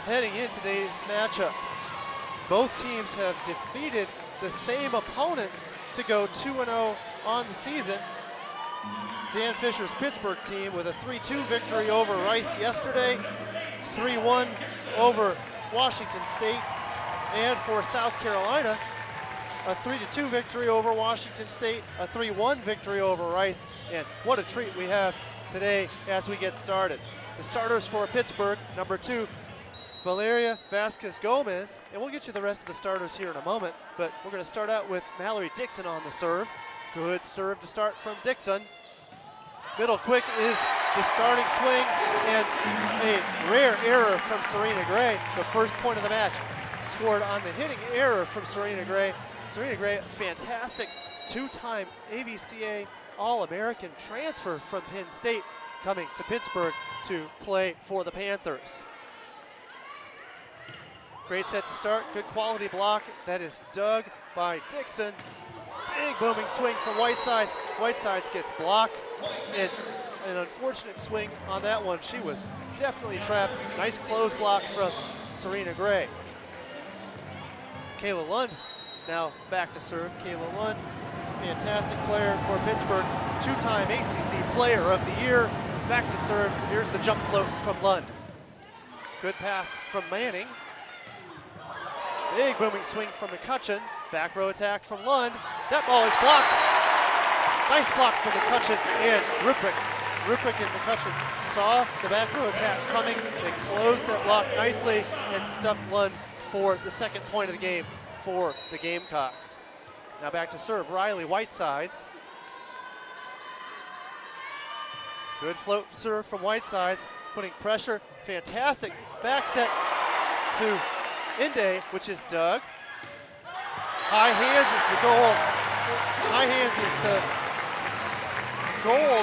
heading in today's matchup. Both teams have defeated the same opponents to go 2-0 on the season. Dan Fisher's Pittsburgh team with a 3-2 victory over Rice yesterday, 3-1 over Washington State, and for South Carolina, a 3-2 victory over Washington State, a 3-1 victory over Rice, and what a treat we have today as we get started. The starters for Pittsburgh, number 2, Valeria Vasquez-Gomez, and we'll get you the rest of the starters here in a moment, but we're going to start out with Mallory Dixon on the serve. Good serve to start from Dixon. Middle quick is the starting swing, and a rare error from Serena Gray. The first point of the match scored on the hitting error from Serena Gray. Serena Gray, a fantastic two-time AVCA All-American transfer from Penn State, coming to Pittsburgh to play for the Panthers. Great set to start, good quality block. That is dug by Dixon. Big booming swing from Whitesides. Whitesides gets blocked, and an unfortunate swing on that one. She was definitely trapped. Nice close block from Serena Gray. Kayla Lund now back to serve. Kayla Lund, fantastic player for Pittsburgh, two-time ACC Player of the Year. Back to serve. Here's the jump float from Lund. Good pass from Manning. Big booming swing from McCutcheon. Back row attack from Lund. That ball is blocked. Nice block from McCutcheon and Ruprick. Ruprick and McCutcheon saw the back row attack coming. They closed that block nicely and stuffed Lund for the second point of the game for the Gamecocks. Now back to serve, Riley Whitesides. Good float serve from Whitesides, putting pressure. Fantastic back set to Inde, which is dug. High hands is the goal. High hands is the goal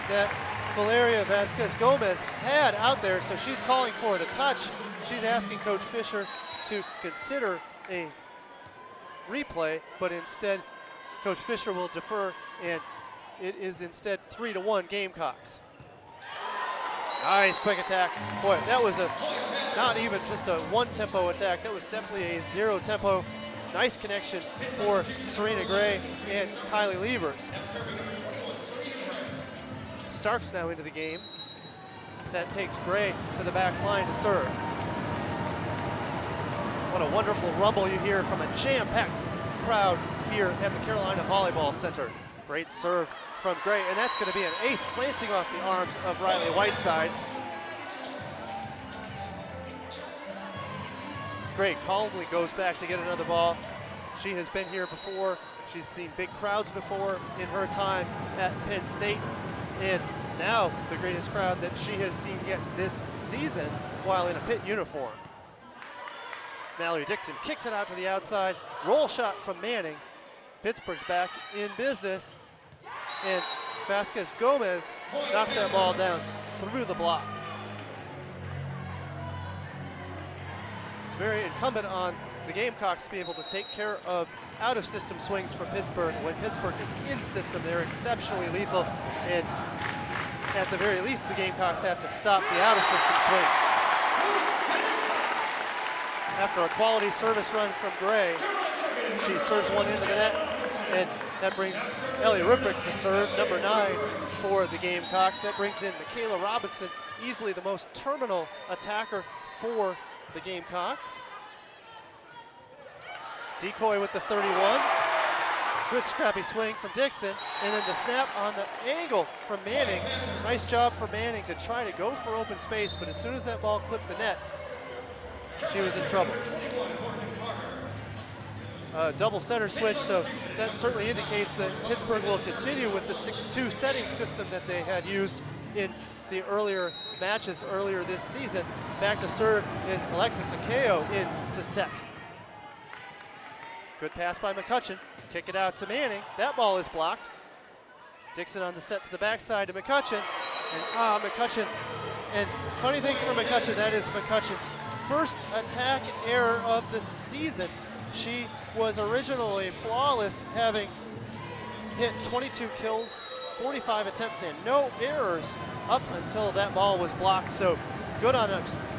that Valeria Vasquez-Gomez had out there, so she's calling for the touch. She's asking Coach Fisher to consider a replay, but instead Coach Fisher will defer, and it is instead 3-1 Gamecocks. Nice quick attack. Boy, that was not even just a one-tempo attack. That was definitely a zero-tempo. Nice connection for Serena Gray and Kylie Levers. Starks now into the game. That takes Gray to the back line to serve. What a wonderful rumble you hear from a jam-packed crowd here at the Carolina Volleyball Center. Great serve from Gray, and that's going to be an ace glancing off the arms of Riley Whitesides. Gray calmly goes back to get another ball. She has been here before. She's seen big crowds before in her time at Penn State, and now the greatest crowd that she has seen yet this season while in a Pitt uniform. Mallory Dixon kicks it out to the outside. Roll shot from Manning. Pittsburgh's back in business, and Vasquez-Gomez knocks that ball down through the block. It's very incumbent on the Gamecocks to be able to take care of out-of-system swings from Pittsburgh. When Pittsburgh is in system, they're exceptionally lethal, and at the very least, the Gamecocks have to stop the out-of-system swings. After a quality service run from Gray, she serves one into the net, and that brings Ellie Ruprick to serve, number 9 for the Gamecocks. That brings in Michaela Robinson, easily the most terminal attacker for the Gamecocks. Decoy with the 31. Good scrappy swing from Dixon, and then the snap on the angle from Manning. Nice job for Manning to try to go for open space, but as soon as that ball clipped the net, she was in trouble. Double center switch, so that certainly indicates that Pittsburgh will continue with the 6-2 setting system that they had used in the earlier matches earlier this season. Back to serve is Alexis Akeo in to set. Good pass by McCutcheon. Kick it out to Manning. That ball is blocked. Dixon on the set to the backside to McCutcheon. And McCutcheon. And funny thing for McCutcheon, that is McCutcheon's first attack error of the season. She was originally flawless, having hit 22 kills, 45 attempts, and no errors up until that ball was blocked. So good on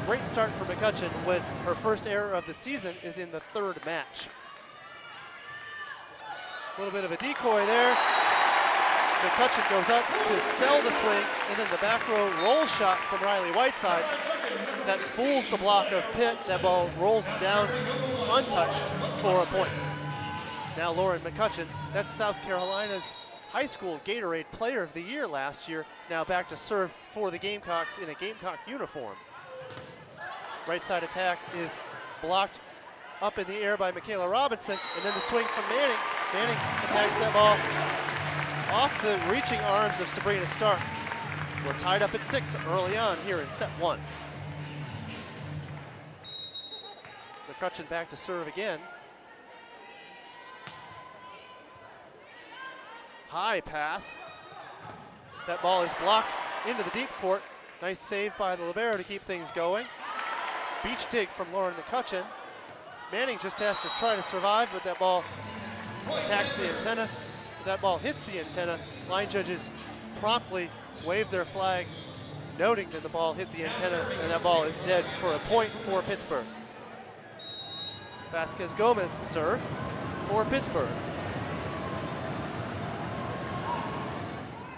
great start for McCutcheon when her first error of the season is in the third match. A little bit of a decoy there. McCutcheon goes up to sell the swing, and then the back row roll shot from Riley Whitesides that fools the block of Pitt. That ball rolls down untouched for a point. Now Lauren McCutcheon, that's South Carolina's high school Gatorade Player of the Year last year, now back to serve for the Gamecocks in a Gamecock uniform. Right side attack is blocked up in the air by Michaela Robinson, and then the swing from Manning. Manning attacks that ball off the reaching arms of Sabrina Starks. We're tied up at 6 early on here in set 1. McCutcheon back to serve again. High pass. That ball is blocked into the deep court. Nice save by the libero to keep things going. Beach dig from Lauren McCutcheon. Manning just has to try to survive, but that ball attacks the antenna. That ball hits the antenna. Line judges promptly wave their flag, noting that the ball hit the antenna, and that ball is dead for a point for Pittsburgh. Vasquez Gomez to serve for Pittsburgh.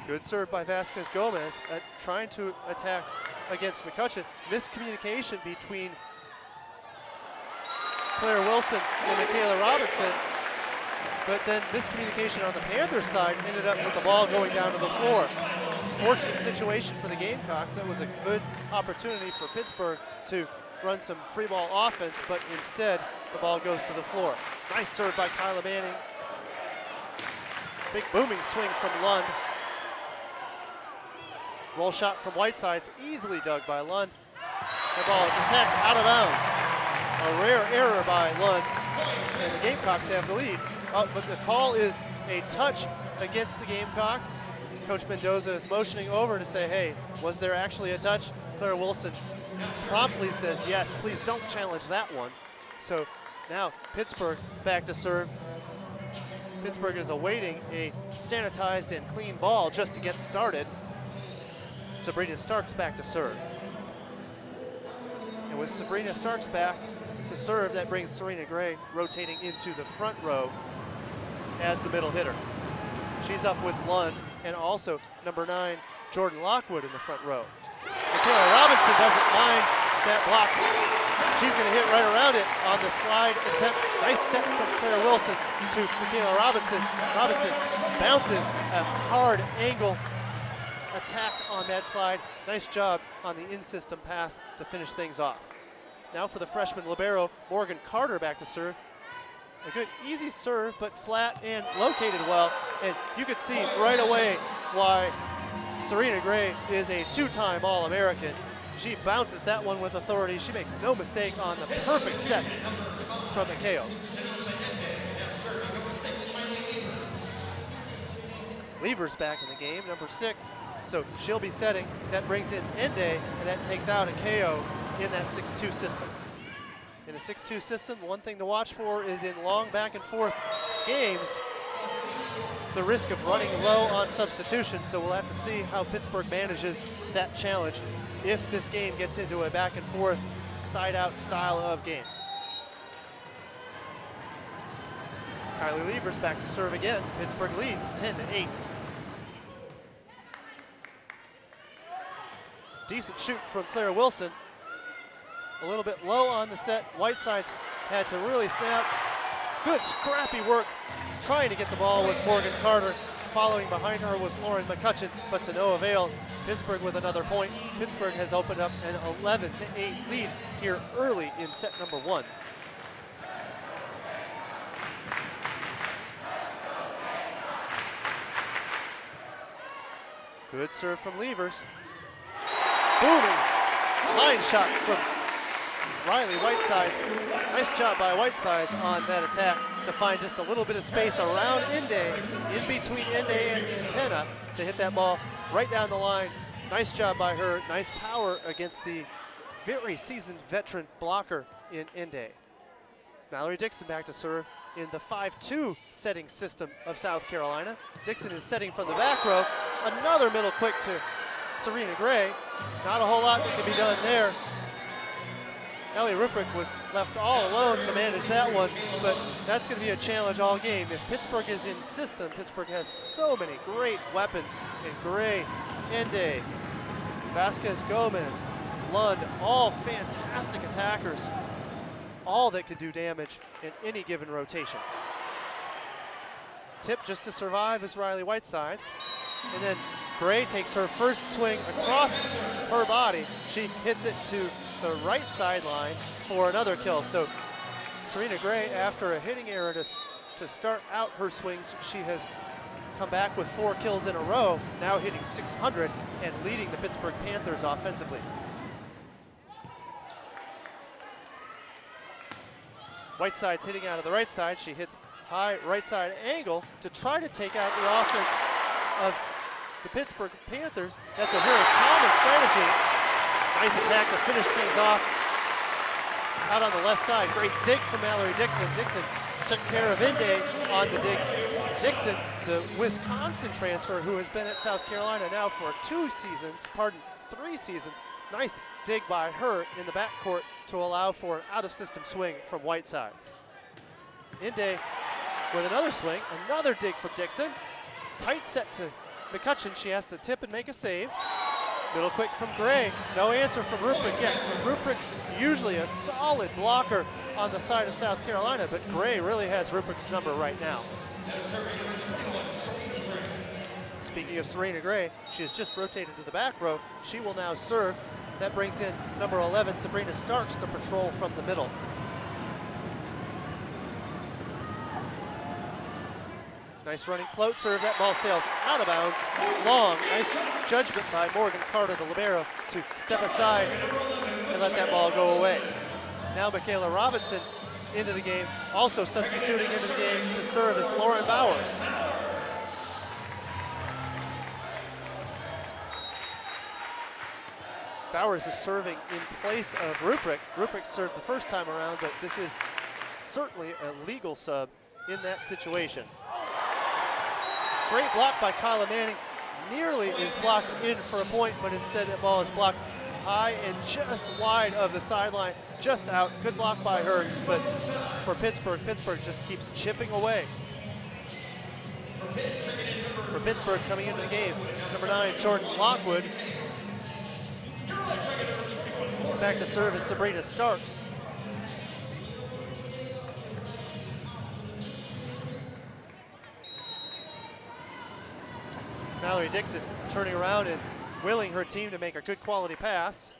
Good serve by Vasquez Gomez at trying to attack against McCutcheon. Miscommunication between Claire Wilson and Michaela Robinson, but then miscommunication on the Panthers side ended up with the ball going down to the floor. Fortunate situation for the Gamecocks. That was a good opportunity for Pittsburgh to run some free ball offense, but instead the ball goes to the floor. Nice serve by Kyla Manning. Big booming swing from Lund. Roll shot from Whitesides, easily dug by Lund. The ball is attacked out of bounds. A rare error by Lund, and the Gamecocks have the lead. But the call is a touch against the Gamecocks. Coach Mendoza is motioning over to say, hey, was there actually a touch? Claire Wilson promptly says, yes, please don't challenge that one. So now Pittsburgh back to serve. Pittsburgh is awaiting a sanitized and clean ball just to get started. Sabrina Starks back to serve. And with Sabrina Starks back to serve, that brings Serena Gray rotating into the front row as the middle hitter. She's up with Lund and also number 9, Jordan Lockwood in the front row. Michaela Robinson doesn't mind that block. She's gonna hit right around it on the slide attempt. Nice set from Claire Wilson to Michaela Robinson. Robinson bounces a hard angle attack on that slide. Nice job on the in-system pass to finish things off. Now for the freshman libero, Morgan Carter back to serve. A good easy serve, but flat and located well. And you could see right away why Serena Gray is a 2-time All-American. She bounces that one with authority. She makes no mistake on the perfect set from Mikeo. Lever's back in the game, number 6. So she'll be setting. That brings in Ende, and that takes out Akeo in that 6-2 system. In a 6-2 system, one thing to watch for is in long back and forth games, the risk of running low on substitution. So we'll have to see how Pittsburgh manages that challenge if this game gets into a back and forth, side out style of game. Kylie Lever's back to serve again. Pittsburgh leads 10-8. Decent shoot from Claire Wilson. A little bit low on the set. Whitesides had to really snap. Good scrappy work trying to get the ball was Morgan Carter. Following behind her was Lauren McCutcheon, but to no avail. Pittsburgh with another point. Pittsburgh has opened up an 11-8 lead here early in set number 1. Good serve from Levers. Booming line shot from Riley Whitesides. Nice job by Whitesides on that attack to find just a little bit of space around Ende, in between Ende and the antenna, to hit that ball right down the line. Nice job by her. Nice power against the very seasoned veteran blocker in Ende. Mallory Dixon back to serve in the 5-2 setting system of South Carolina. Dixon is setting from the back row. Another middle quick to Serena Gray. Not a whole lot that can be done there. Ellie Ruprecht was left all alone to manage that one, but that's going to be a challenge all game. If Pittsburgh is in system, Pittsburgh has so many great weapons in Gray, Ende, Vasquez Gomez, Lund, all fantastic attackers, all that could do damage in any given rotation. Tip just to survive is Riley Whitesides, and then Gray takes her first swing across her body. She hits it to the right sideline for another kill. So Serena Gray, after a hitting error to start out her swings, she has come back with 4 kills in a row, now hitting .600 and leading the Pittsburgh Panthers offensively. Whiteside's hitting out of the right side. She hits high right side angle to try to take out the offense of the Pittsburgh Panthers. That's a very common strategy. Nice attack to finish things off. Out on the left side, great dig from Mallory Dixon. Dixon took care of Inde on the dig. Dixon, the Wisconsin transfer who has been at South Carolina now for 3 seasons. Nice dig by her in the backcourt to allow for an out-of-system swing from Whitesides. Inde with another swing, another dig from Dixon. Tight set to McCutcheon. She has to tip and make a save. Little quick from Gray. No answer from Ruprecht yet. Ruprecht usually a solid blocker on the side of South Carolina, but Gray really has Ruprecht's number right now. Speaking of Serena Gray, she has just rotated to the back row. She will now serve. That brings in number 11, Sabrina Starks, to patrol from the middle. Nice running float serve. That ball sails out of bounds. Long, nice judgment by Morgan Carter, the libero, to step aside and let that ball go away. Now Michaela Robinson into the game, also substituting into the game to serve as Lauren Bowers. Bowers is serving in place of Ruprecht. Ruprecht served the first time around, but this is certainly a legal sub in that situation. Great block by Kyla Manning. Nearly is blocked in for a point, but instead that ball is blocked high and just wide of the sideline, just out. Good block by her, but for Pittsburgh, Pittsburgh just keeps chipping away. For Pittsburgh coming into the game, number 9, Jordan Lockwood. Back to serve is Sabrina Starks. Mallory Dixon turning around and willing her team to make a good quality pass.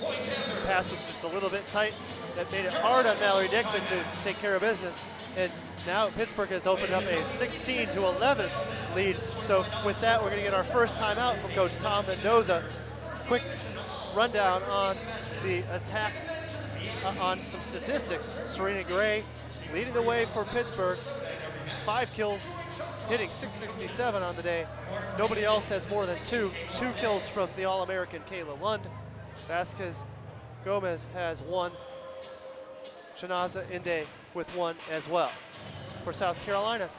The pass was just a little bit tight. That made it hard on Mallory Dixon to take care of business. And now Pittsburgh has opened up a 16-11 lead. So with that, we're going to get our first timeout from Coach Tom Mendoza. Quick rundown on the attack, on some statistics. Serena Gray leading the way for Pittsburgh. 5 kills, hitting .667 on the day. Nobody else has more than 2. 2 kills from the All-American Kayla Lund. Vasquez Gomez has 1. Shanaza Inde with 1 as well. For South Carolina,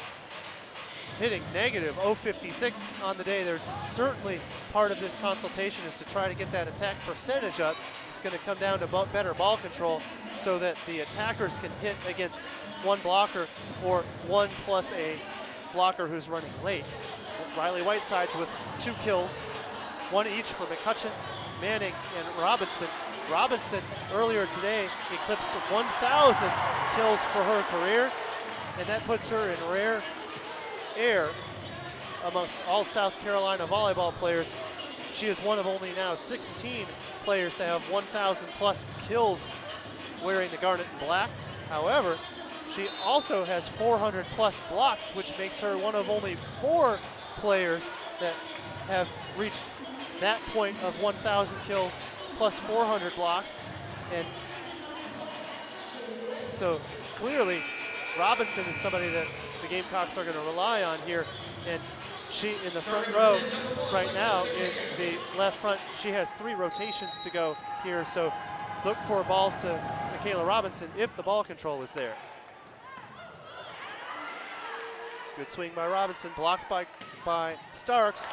hitting negative .056 on the day. They're certainly part of this consultation is to try to get that attack percentage up. It's going to come down to better ball control so that the attackers can hit against one blocker or 1 plus a blocker who's running late. Riley Whitesides with 2 kills, 1 each for McCutcheon, Manning, and Robinson. Robinson earlier today eclipsed 1,000 kills for her career, and that puts her in rare air amongst all South Carolina volleyball players. She is one of only now 16 players to have 1,000 plus kills wearing the garnet and black. However, she also has 400 plus blocks, which makes her one of only 4 players that have reached that point of 1,000 kills plus 400 blocks. And so clearly Robinson is somebody that the Gamecocks are going to rely on here. And she in the front row right now in the left front, she has 3 rotations to go here. So look for balls to Michaela Robinson if the ball control is there. Good swing by Robinson, blocked by Starks.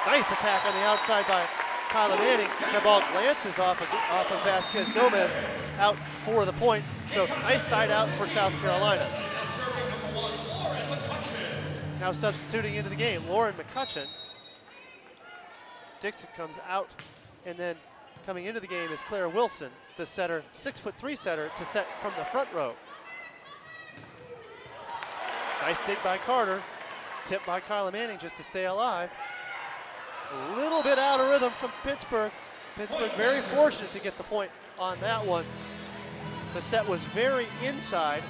Nice attack on the outside by Kyla Manning. The ball glances off of Vasquez Gomez out for the point. So nice side out for South Carolina. Now substituting into the game, Lauren McCutcheon. Dixon comes out, and then coming into the game is Claire Wilson, the setter, 6'3" setter to set from the front row. Nice dig by Carter, tipped by Kyla Manning just to stay alive. A little bit out of rhythm from Pittsburgh. Pittsburgh very fortunate to get the point on that one. The set was very inside.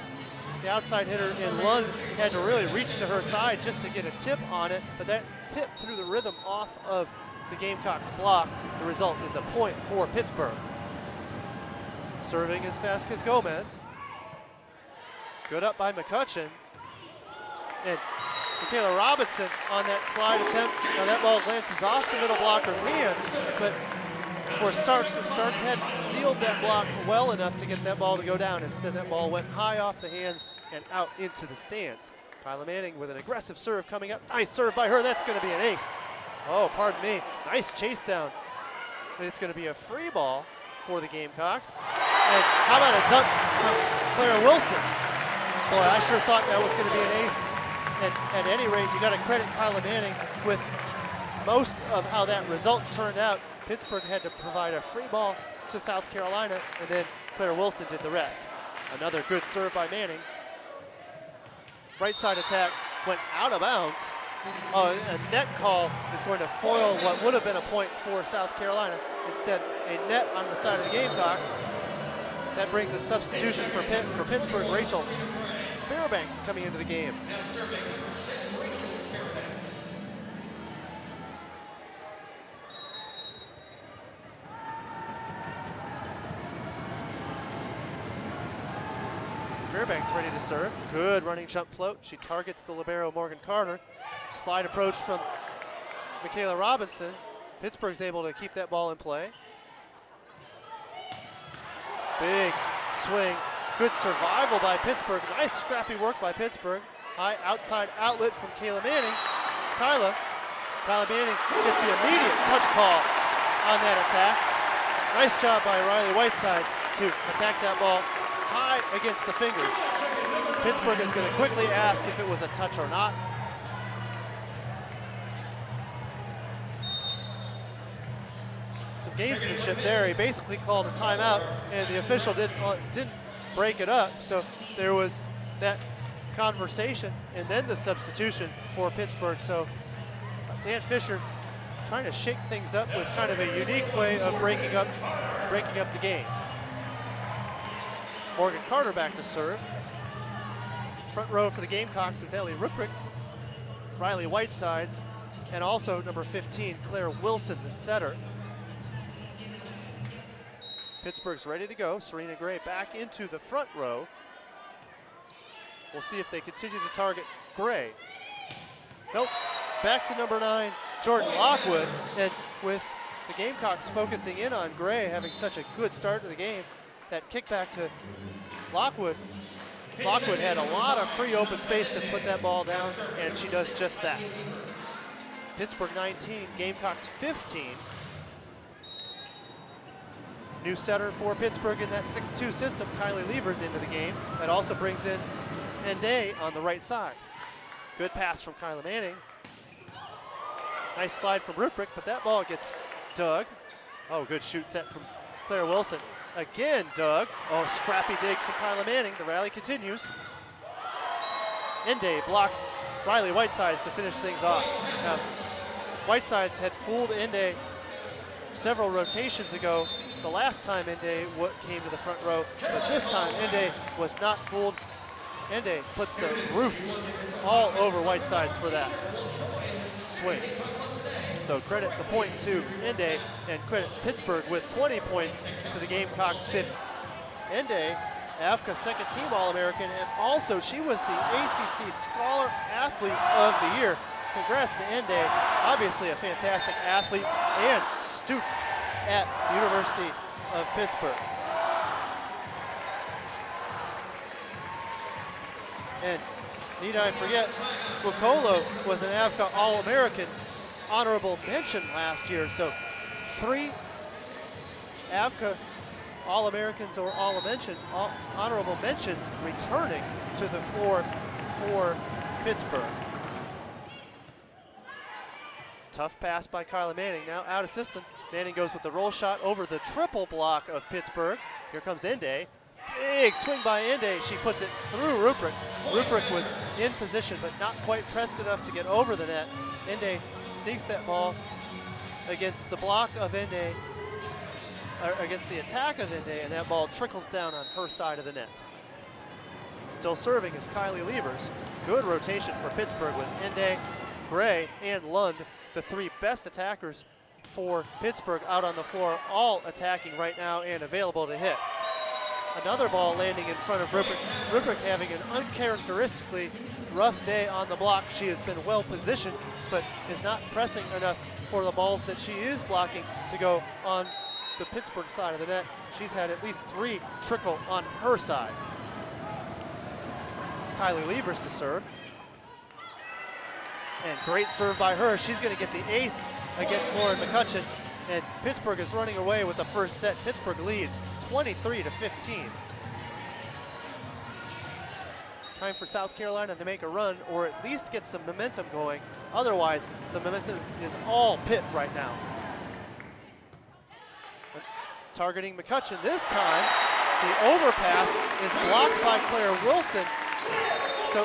The outside hitter in Lund had to really reach to her side just to get a tip on it, but that tip threw the rhythm off of the Gamecocks block. The result is a point for Pittsburgh. Serving is Vasquez Gomez. Good up by McCutcheon. And Michaela Robinson on that slide attempt. Now that ball glances off the middle blocker's hands, but for Starks hadn't sealed that block well enough to get that ball to go down. Instead, that ball went high off the hands and out into the stands. Kyla Manning with an aggressive serve coming up. Nice serve by her, that's gonna be an ace. Oh, pardon me, nice chase down. And it's gonna be a free ball for the Gamecocks. And how about a dunk from Claire Wilson? Boy, I sure thought that was gonna be an ace. And at any rate, you gotta credit Kyla Manning with most of how that result turned out. Pittsburgh had to provide a free ball to South Carolina, and then Claire Wilson did the rest. Another good serve by Manning. Right side attack went out of bounds. Oh, a net call is going to foil what would have been a point for South Carolina. Instead, a net on the side of the Gamecocks. That brings a substitution for Pittsburgh. Rachel Fairbanks coming into the game. Fairbanks ready to serve. Good running jump float. She targets the libero Morgan Carter. Slide approach from Michaela Robinson. Pittsburgh's able to keep that ball in play. Big swing. Good survival by Pittsburgh. Nice scrappy work by Pittsburgh. High outside outlet from Kyla Manning. Kyla Manning gets the immediate touch call on that attack. Nice job by Riley Whitesides to attack that ball high against the fingers. Pittsburgh is going to quickly ask if it was a touch or not. Some gamesmanship there. He basically called a timeout, and the official didn't break it up. So there was that conversation, and then the substitution for Pittsburgh. So Dan Fisher trying to shake things up with kind of a unique way of breaking up the game. Morgan Carter back to serve. Front row for the Gamecocks is Ellie Ruprecht, Riley Whitesides, and also number 15, Claire Wilson, the setter. Pittsburgh's ready to go. Serena Gray back into the front row. We'll see if they continue to target Gray. Nope, back to number 9, Jordan Lockwood. And with the Gamecocks focusing in on Gray having such a good start to the game, that kickback to Lockwood. Lockwood had a lot of free open space to put that ball down, and she does just that. Pittsburgh 19, Gamecocks 15. New setter for Pittsburgh in that 6-2 system, Kylie Levers into the game. That also brings in Ende on the right side. Good pass from Kyla Manning. Nice slide from Ruprecht, but that ball gets dug. Oh, good shoot set from Claire Wilson. Again, Doug. Oh, scrappy dig from Kyla Manning. The rally continues. Ende blocks Riley Whitesides to finish things off. Now, Whitesides had fooled Ende several rotations ago. The last time Ende came to the front row, but this time Ende was not fooled. Ende puts the roof all over Whitesides for that swing. So credit the point to Ende and credit Pittsburgh with 20 points to the Gamecocks 50. Ende, AFCA second team All-American, and also she was the ACC Scholar Athlete of the Year. Congrats to Ende, obviously a fantastic athlete and student at the University of Pittsburgh. And need I forget, Wokolo was an AFCA All-American honorable mention last year. So 3 AVCA All-Americans or honorable mentions returning to the floor for Pittsburgh. Tough pass by Kyla Manning, now out of system. Manning goes with the roll shot over the triple block of Pittsburgh. Here comes Ende. Big swing by Ende. She puts it through Ruprecht. Ruprecht was in position, but not quite pressed enough to get over the net. Ende sneaks that ball against the block of Ende, against the attack of Ende, and that ball trickles down on her side of the net. Still serving is Kylie Levers. Good rotation for Pittsburgh with Ende, Gray, and Lund, the 3 best attackers for Pittsburgh out on the floor, all attacking right now and available to hit. Another ball landing in front of Ruprecht. Ruprecht having an uncharacteristically rough day on the block. She has been well positioned, but is not pressing enough for the balls that she is blocking to go on the Pittsburgh side of the net. She's had at least 3 trickle on her side. Kylie Levers to serve. And great serve by her. She's going to get the ace against Lauren McCutcheon. And Pittsburgh is running away with the first set. Pittsburgh leads 23-15. Time for South Carolina to make a run or at least get some momentum going. Otherwise, the momentum is all Pitt right now. Targeting McCutcheon this time. The overpass is blocked by Claire Wilson. So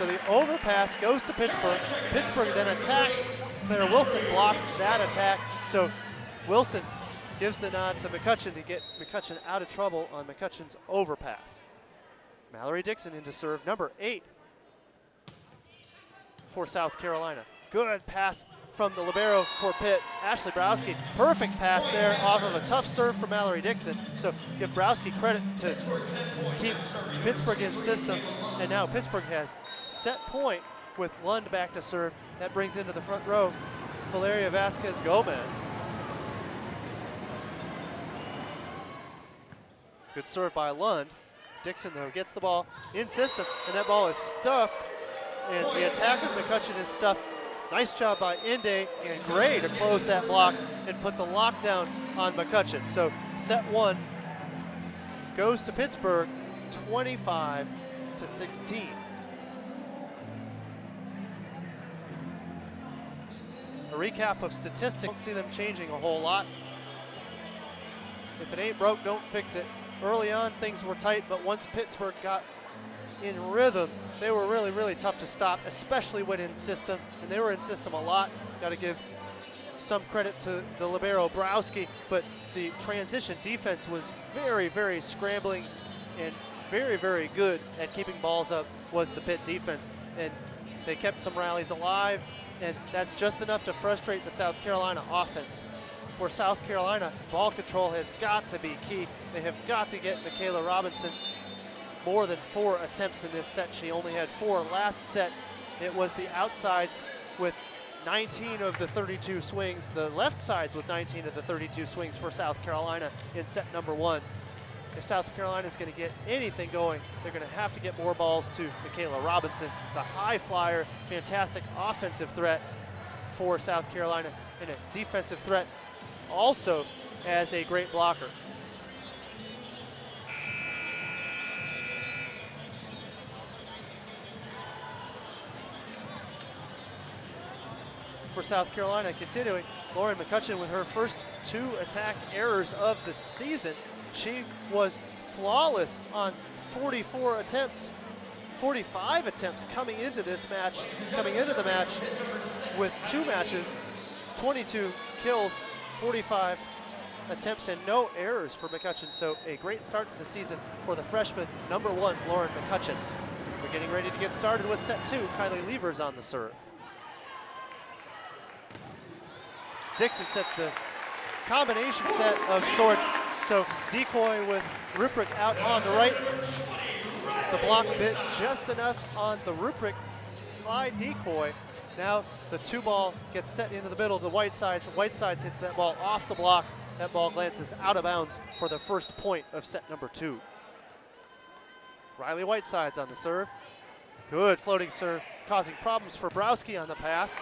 the overpass goes to Pittsburgh. Pittsburgh then attacks. Claire Wilson blocks that attack. So Wilson gives the nod to McCutcheon to get McCutcheon out of trouble on McCutcheon's overpass. Mallory Dixon into serve, number 8 for South Carolina. Good pass from the libero for Pitt. Ashley Browski, perfect pass there off of a tough serve from Mallory Dixon. So give Browski credit to keep Pittsburgh in system. And now Pittsburgh has set point with Lund back to serve. That brings into the front row Valeria Vasquez Gomez. Good serve by Lund. Dixon, though, gets the ball in system, and that ball is stuffed. And the attack of McCutcheon is stuffed. Nice job by Ende and Gray to close that block and put the lockdown on McCutcheon. So set 1 goes to Pittsburgh, 25-16. A recap of statistics. Don't see them changing a whole lot. If it ain't broke, don't fix it. Early on, things were tight, but once Pittsburgh got in rhythm, they were really, really tough to stop, especially when in system, and they were in system a lot. Got to give some credit to the libero Browski, but the transition defense was very, very scrambling and very, very good at keeping balls up was the Pitt defense, and they kept some rallies alive, and that's just enough to frustrate the South Carolina offense. For South Carolina, ball control has got to be key. They have got to get Michaela Robinson more than 4 attempts in this set. She only had 4 last set. It was the outsides with 19 of the 32 swings, the left sides with 19 of the 32 swings for South Carolina in set number 1. If South Carolina is going to get anything going, they're going to have to get more balls to Michaela Robinson, the high flyer, fantastic offensive threat for South Carolina, and a defensive threat also as a great blocker. For South Carolina, continuing, Lauren McCutcheon with her first 2 attack errors of the season. She was flawless on 44 attempts, 45 attempts coming into this match, coming into the match with 2 matches, 22 kills, 45 attempts and no errors for McCutcheon. So a great start to the season for the freshman, number 1, Lauren McCutcheon. We're getting ready to get started with set 2. Kylie Levers on the serve. Dixon sets the combination set of sorts. So decoy with Ruprecht out on the right. The block bit just enough on the Ruprecht slide decoy. Now the 2 ball gets set into the middle to Whitesides. Whitesides hits that ball off the block. That ball glances out of bounds for the first point of set number 2. Riley Whitesides on the serve. Good floating serve, causing problems for Browski on the pass.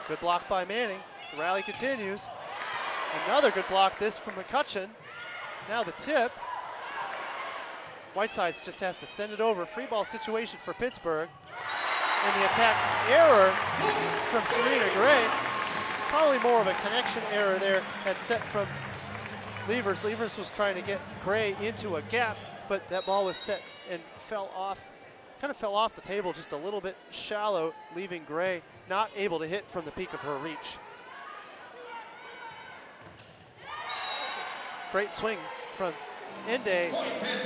Good block by Manning. The rally continues. Another good block, this from McCutcheon. Now the tip. Whitesides just has to send it over. Free ball situation for Pittsburgh. And the attack error from Serena Gray. Probably more of a connection error there at set from Levers. Levers was trying to get Gray into a gap, but that ball was set and fell off, kind of fell off the table just a little bit shallow, leaving Gray not able to hit from the peak of her reach. Great swing from Ende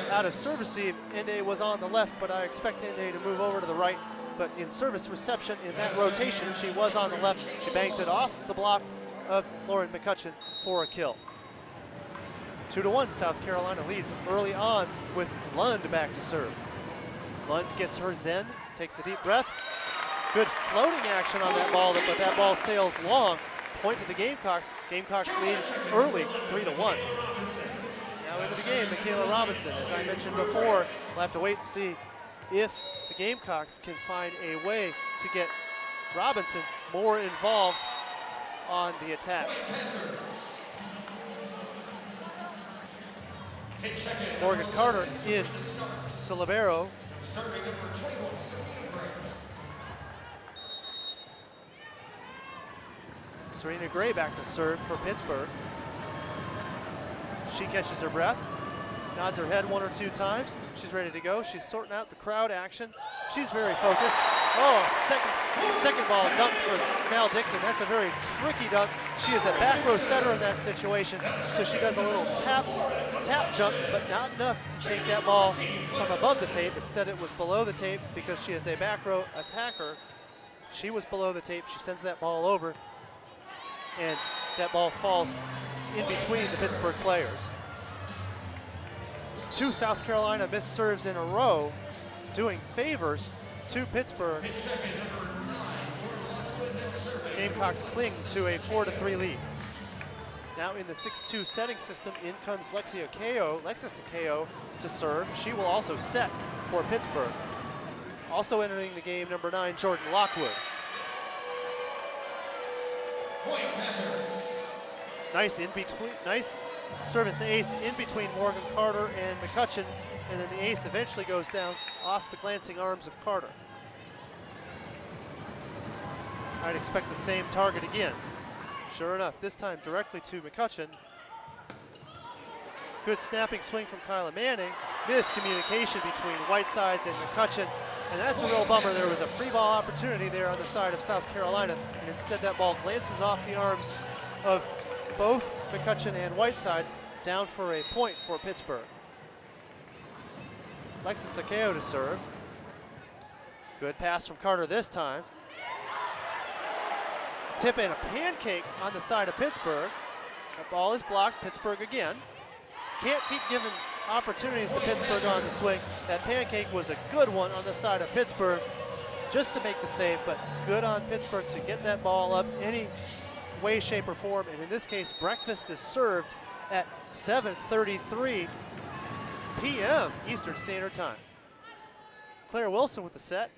out of service receive. Ende was on the left, but I expect Ende to move over to the right. But in service reception, in that rotation, she was on the left. She bangs it off the block of Lauren McCutcheon for a kill. 2-1, South Carolina leads early on with Lund back to serve. Lund gets her zen, takes a deep breath. Good floating action on that ball, but that ball sails long. Point to the Gamecocks. Gamecocks lead early, 3-1. Now into the game, Michaela Robinson. As I mentioned before, we'll have to wait and see if the Gamecocks can find a way to get Robinson more involved on the attack. Morgan Carter in to libero. Serena Gray back to serve for Pittsburgh. She catches her breath, nods her head 1 or 2 times. She's ready to go. She's sorting out the crowd action. She's very focused. Oh, second ball dunk for Mal Dixon. That's a very tricky dunk. She is a back row setter in that situation, so she does a little tap jump, but not enough to take that ball from above the tape. Instead, it was below the tape because she is a back row attacker. She was below the tape. She sends that ball over, and that ball falls in between the Pittsburgh players. 2 South Carolina missed serves in a row, doing favors to Pittsburgh. Gamecocks cling to a 4-3 lead. Now in the 6-2 setting system, in comes Lexis Akeo to serve. She will also set for Pittsburgh. Also entering the game, number 9, Jordan Lockwood. Nice service ace in between Morgan Carter and McCutcheon, and then the ace eventually goes down off the glancing arms of Carter. I'd expect the same target again. Sure enough, this time directly to McCutcheon. Good snapping swing from Kyla Manning. Miscommunication between Whitesides and McCutcheon, and that's a real bummer. There was a free ball opportunity there on the side of South Carolina, and instead that ball glances off the arms of both McCutcheon and Whitesides, down for a point for Pittsburgh. Lexis Akeo to serve. Good pass from Carter this time. Tip and a pancake on the side of Pittsburgh. That ball is blocked, Pittsburgh again. Can't keep giving opportunities to Pittsburgh on the swing. That pancake was a good one on the side of Pittsburgh just to make the save, but good on Pittsburgh to get that ball up any way, shape, or form. And in this case, breakfast is served at 7:33 p.m. Eastern Standard Time. Claire Wilson with the set.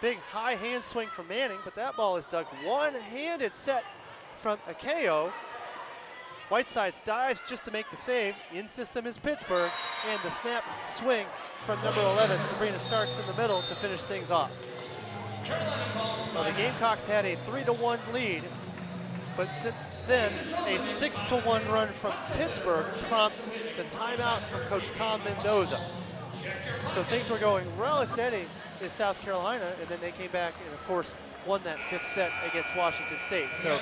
Big high hand swing from Manning, but that ball is dug. One-handed set from Akeo. Whitesides dives just to make the save. In system is Pittsburgh, and the snap swing from number 11, Sabrina Starks, in the middle to finish things off. Well, the Gamecocks had a 3-1 lead, but since then, a 6-1 run from Pittsburgh prompts the timeout from Coach Tom Mendoza. So things were going well and steady in South Carolina, and then they came back and, of course, won that 5th set against Washington State. So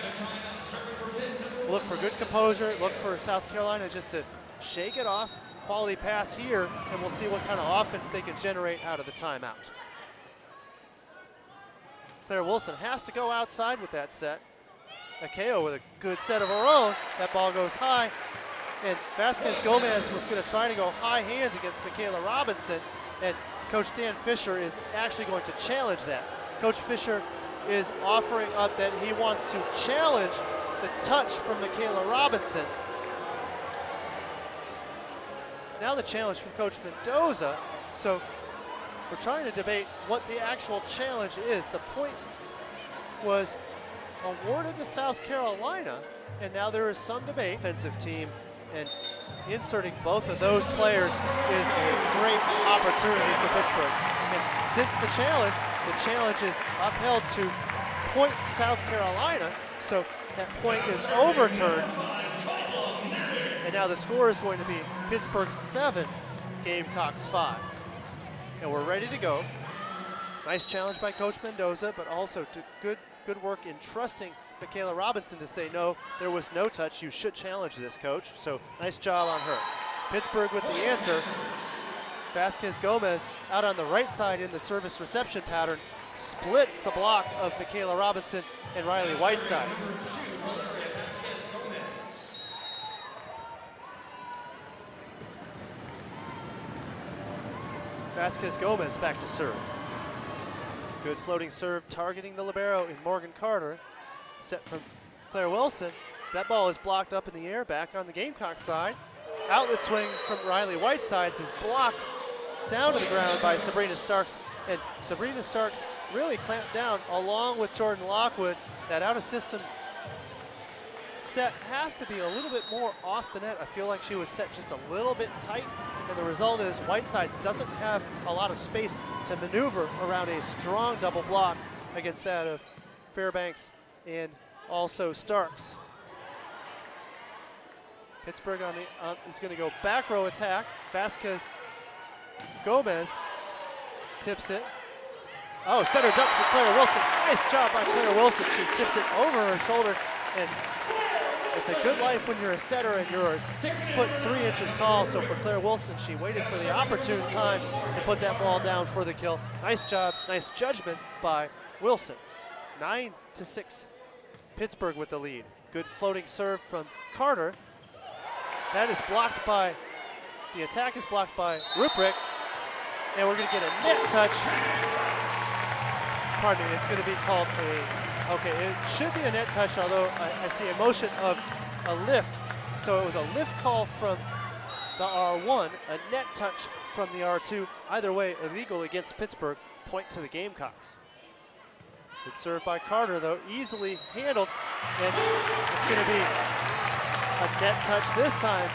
look for good composure, look for South Carolina just to shake it off, quality pass here, and we'll see what kind of offense they can generate out of the timeout. Claire Wilson has to go outside with that set. Akeo with a good set of her own. That ball goes high, and Vasquez Gomez was going to try to go high hands against Michaela Robinson, and Coach Dan Fisher is actually going to challenge that. Coach Fisher is offering up that he wants to challenge the touch from Michaela Robinson. Now the challenge from Coach Mendoza. So we're trying to debate what the actual challenge is. The point was awarded to South Carolina, and now there is some debate. Offensive team, and inserting both of those players is a great opportunity for Pittsburgh. And since the challenge is upheld to point South Carolina, so that point is overturned. And now the score is going to be Pittsburgh 7, Gamecocks 5. And we're ready to go. Nice challenge by Coach Mendoza, but also good work in trusting Michaela Robinson to say, no, there was no touch. You should challenge this, Coach. So nice job on her. Pittsburgh with the answer. Vasquez Gomez out on the right side in the service reception pattern, splits the block of Michaela Robinson and Riley Whitesides. Vasquez Gomez back to serve. Good floating serve targeting the libero in Morgan Carter. Set from Claire Wilson. That ball is blocked up in the air, back on the Gamecock side. Outlet swing from Riley Whitesides is blocked down to the ground by Sabrina Starks. And Sabrina Starks really clamped down along with Jordan Lockwood. That out of system set has to be a little bit more off the net. I feel like she was set just a little bit tight, and the result is Whitesides doesn't have a lot of space to maneuver around a strong double block against that of Fairbanks and also Starks. Pittsburgh is going to go back row attack. Vasquez Gomez tips it. Oh, center dump for Claire Wilson. Nice job by Claire Wilson. She tips it over her shoulder, and it's a good life when you're a setter and you're 6'3" tall. So for Claire Wilson, she waited for the opportune time to put that ball down for the kill. Nice job, nice judgment by Wilson. 9-6. Pittsburgh with the lead. Good floating serve from Carter. That is blocked by, the attack is blocked by Ruprecht, and we're going to get a net touch. Pardon me, it's going to be called okay, it should be a net touch, although I see a motion of a lift. So it was a lift call from the R1, a net touch from the R2. Either way, illegal against Pittsburgh, point to the Gamecocks. Good serve by Carter, though, easily handled, and it's going to be a net touch this time.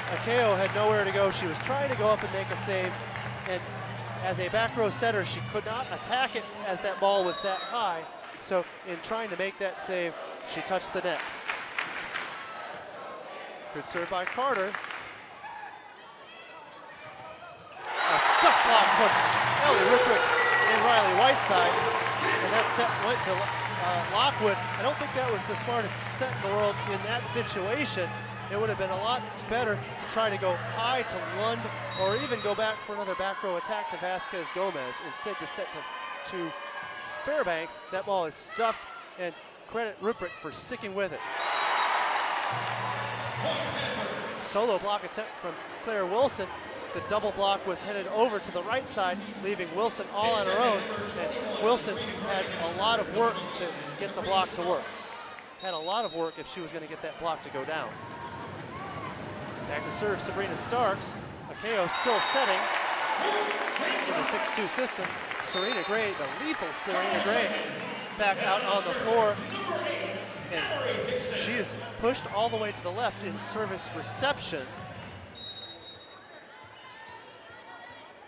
Akeo had nowhere to go. She was trying to go up and make a save, and as a back row setter, she could not attack it as that ball was that high. So in trying to make that save, she touched the net. Good serve by Carter. A stuff block from Ellie Ruprecht and Riley Whitesides, and that set went to Lockwood. I don't think that was the smartest set in the world in that situation. It would have been a lot better to try to go high to Lund, or even go back for another back row attack to Vasquez Gomez. Instead, the set to Fairbanks. That ball is stuffed, and credit Ruprecht for sticking with it. Solo block attempt from Claire Wilson. The double block was headed over to the right side, leaving Wilson all on her own. And Wilson had a lot of work to get the block to work. Had a lot of work if she was going to get that block to go down. Back to serve Sabrina Starks. Akeo still setting in the 6-2 system. Serena Gray, the lethal Serena Gray, back out on the floor. And she is pushed all the way to the left in service reception.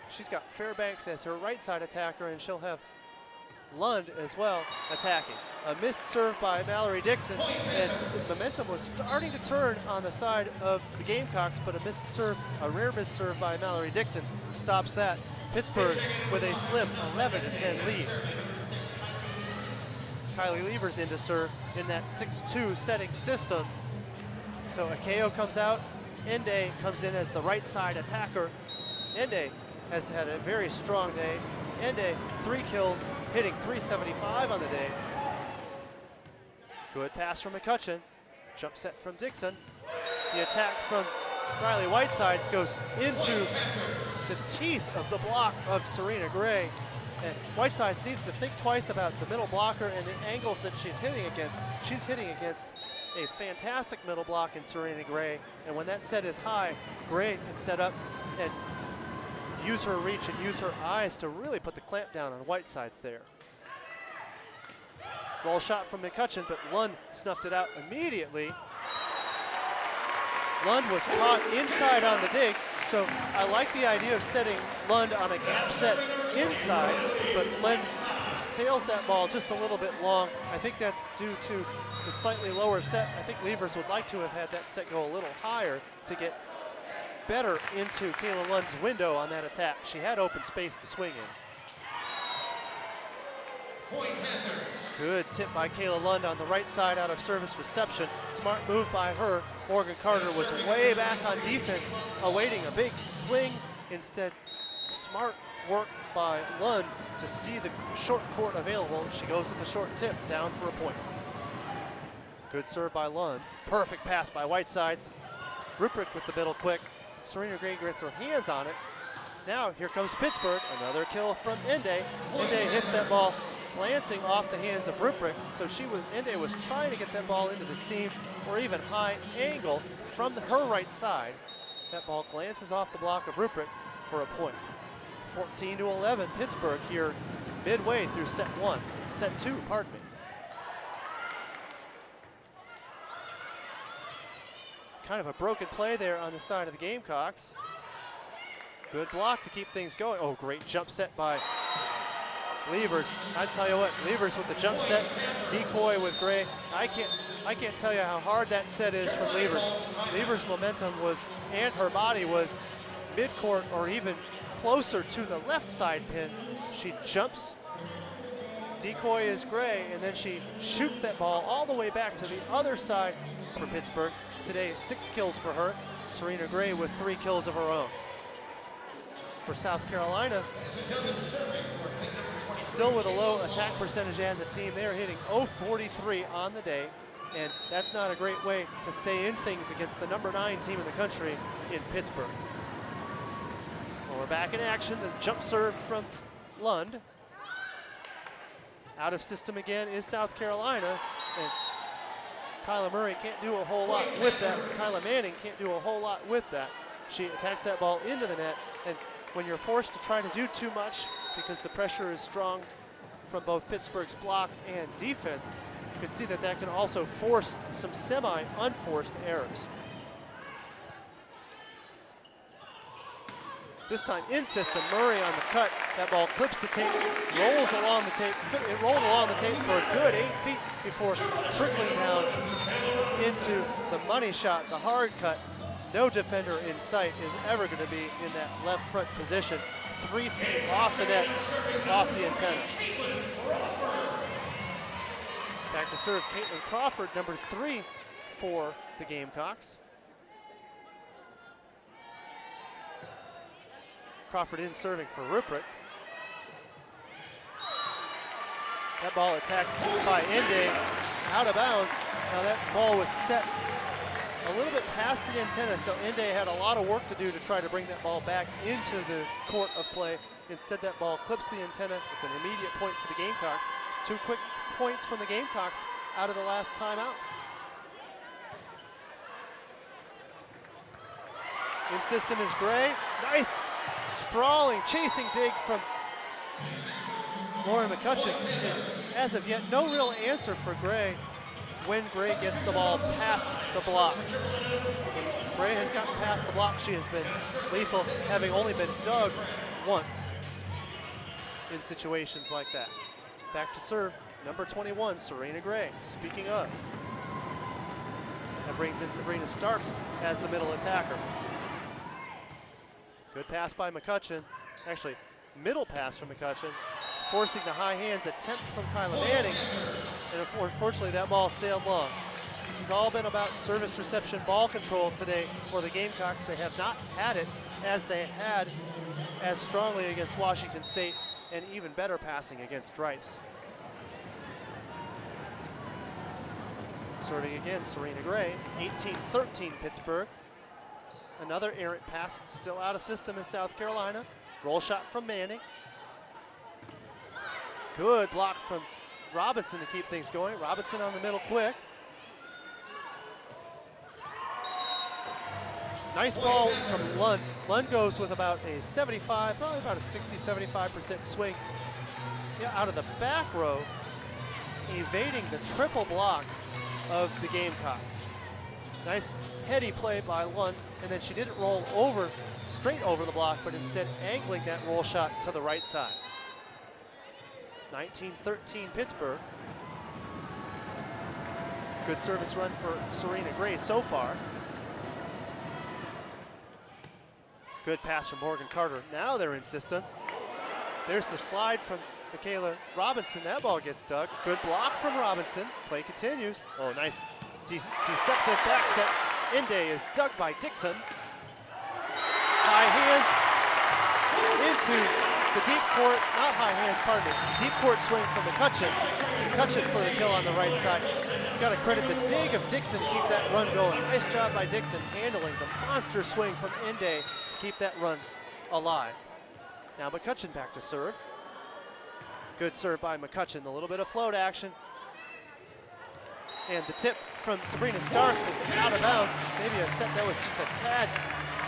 She's got Fairbanks as her right side attacker, and she'll have Lund as well attacking. A missed serve by Mallory Dixon, and momentum was starting to turn on the side of the Gamecocks, but a rare missed serve by Mallory Dixon stops that. Pittsburgh with a slim 11-10 lead. Kylie Levers in to serve in that 6-2 setting system. So Akeo comes out, Ende comes in as the right side attacker. Ende has had a very strong day. Ende, 3 kills, hitting .375 on the day. Good pass from McCutcheon. Jump set from Dixon. The attack from Riley Whitesides goes into the teeth of the block of Serena Gray. And Whitesides needs to think twice about the middle blocker and the angles that she's hitting against. She's hitting against a fantastic middle block in Serena Gray. And when that set is high, Gray can set up and use her reach and use her eyes to really put the clamp down on Whitesides there. Roll shot from McCutcheon, but Lund snuffed it out immediately. Lund was caught inside on the dig, so I like the idea of setting Lund on a gap set inside, but Lund sails that ball just a little bit long. I think that's due to the slightly lower set. I think Levers would like to have had that set go a little higher to get better into Kayla Lund's window on that attack. She had open space to swing in. Good tip by Kayla Lund on the right side out of service reception. Smart move by her. Morgan Carter was way back on defense, awaiting a big swing. Instead, smart work by Lund to see the short court available. She goes with the short tip, down for a point. Good serve by Lund. Perfect pass by Whitesides. Ruprecht with the middle quick. Serena Gray gets her hands on it. Now here comes Pittsburgh, another kill from Ende. Ende hits that ball glancing off the hands of Ruprecht, so Ende was trying to get that ball into the seam or even high angle from her right side. That ball glances off the block of Ruprecht for a point. 14-11, Pittsburgh here midway through set two, pardon me. Kind of a broken play there on the side of the Gamecocks. Good block to keep things going. Oh, great jump set by Levers. I tell you what, Levers with the jump set, decoy with Gray. I can't tell you how hard that set is for Levers. Levers' momentum and her body was mid-court or even closer to the left side pin. She jumps, decoy is Gray, and then she shoots that ball all the way back to the other side for Pittsburgh. Today, 6 kills for her. Serena Gray with 3 kills of her own. For South Carolina, still with a low attack percentage as a team. They're hitting .043 on the day, and that's not a great way to stay in things against the number 9 team in the country in Pittsburgh. Well, we're back in action. The jump serve from Lund. Out of system again is South Carolina, and Kyla Murray can't do a whole lot with that. Kyla Manning can't do a whole lot with that. She attacks that ball into the net, and when you're forced to try to do too much because the pressure is strong from both Pittsburgh's block and defense, you can see that that can also force some semi-unforced errors. This time in system, Murray on the cut. That ball clips the tape, rolls along the tape. It rolled along the tape for a good 8 feet before trickling down into the money shot, the hard cut. No defender in sight is ever going to be in that left front position. 3 feet off the net, off the antenna. Back to serve Caitlin Crawford, number 3 for the Gamecocks. Crawford in serving for Ruprecht. That ball attacked by Ende, out of bounds. Now that ball was set a little bit past the antenna, so Ende had a lot of work to do to try to bring that ball back into the court of play. Instead, that ball clips the antenna. It's an immediate point for the Gamecocks. 2 quick points from the Gamecocks out of the last timeout. In system is Gray. Nice sprawling, chasing dig from Lauren McCutcheon. And as of yet, no real answer for Gray when Gray gets the ball past the block. When Gray has gotten past the block, she has been lethal, having only been dug once in situations like that. Back to serve, number 21, Serena Gray. Speaking of, that brings in Sabrina Starks as the middle attacker. Good pass by McCutcheon. Actually, middle pass from McCutcheon, forcing the high hands attempt from Kyla Manning. And unfortunately, that ball sailed long. This has all been about service reception ball control today for the Gamecocks. They have not had it as they had as strongly against Washington State, and even better passing against Rice. Serving again, Serena Gray, 18-13 Pittsburgh. Another errant pass, still out of system in South Carolina. Roll shot from Manning. Good block from Robinson to keep things going. Robinson on the middle quick. Nice ball from Lund. Lund goes with about a 75, probably about a 60-75% swing, out of the back row. evading the triple block of the Gamecocks. Nice heady play by Lund, and then she didn't roll over, straight over the block, but instead angling that roll shot to the right side. 19-13 Pittsburgh. Good service run for Serena Gray so far. Good pass from Morgan Carter. Now they're in system. There's the slide from Michaela Robinson. That ball gets dug. Good block from Robinson. Play continues. Oh, nice deceptive back set. Inde is dug by Dixon. High hands into the deep court, not high hands, pardon me. Deep court swing from McCutcheon. McCutcheon for the kill on the right side. Got to credit the dig of Dixon to keep that run going. Nice job by Dixon handling the monster swing from Inde to keep that run alive. Now McCutcheon back to serve. Good serve by McCutcheon, a little bit of float action. And the tip from Sabrina Starks is out of bounds. Maybe a set that was just a tad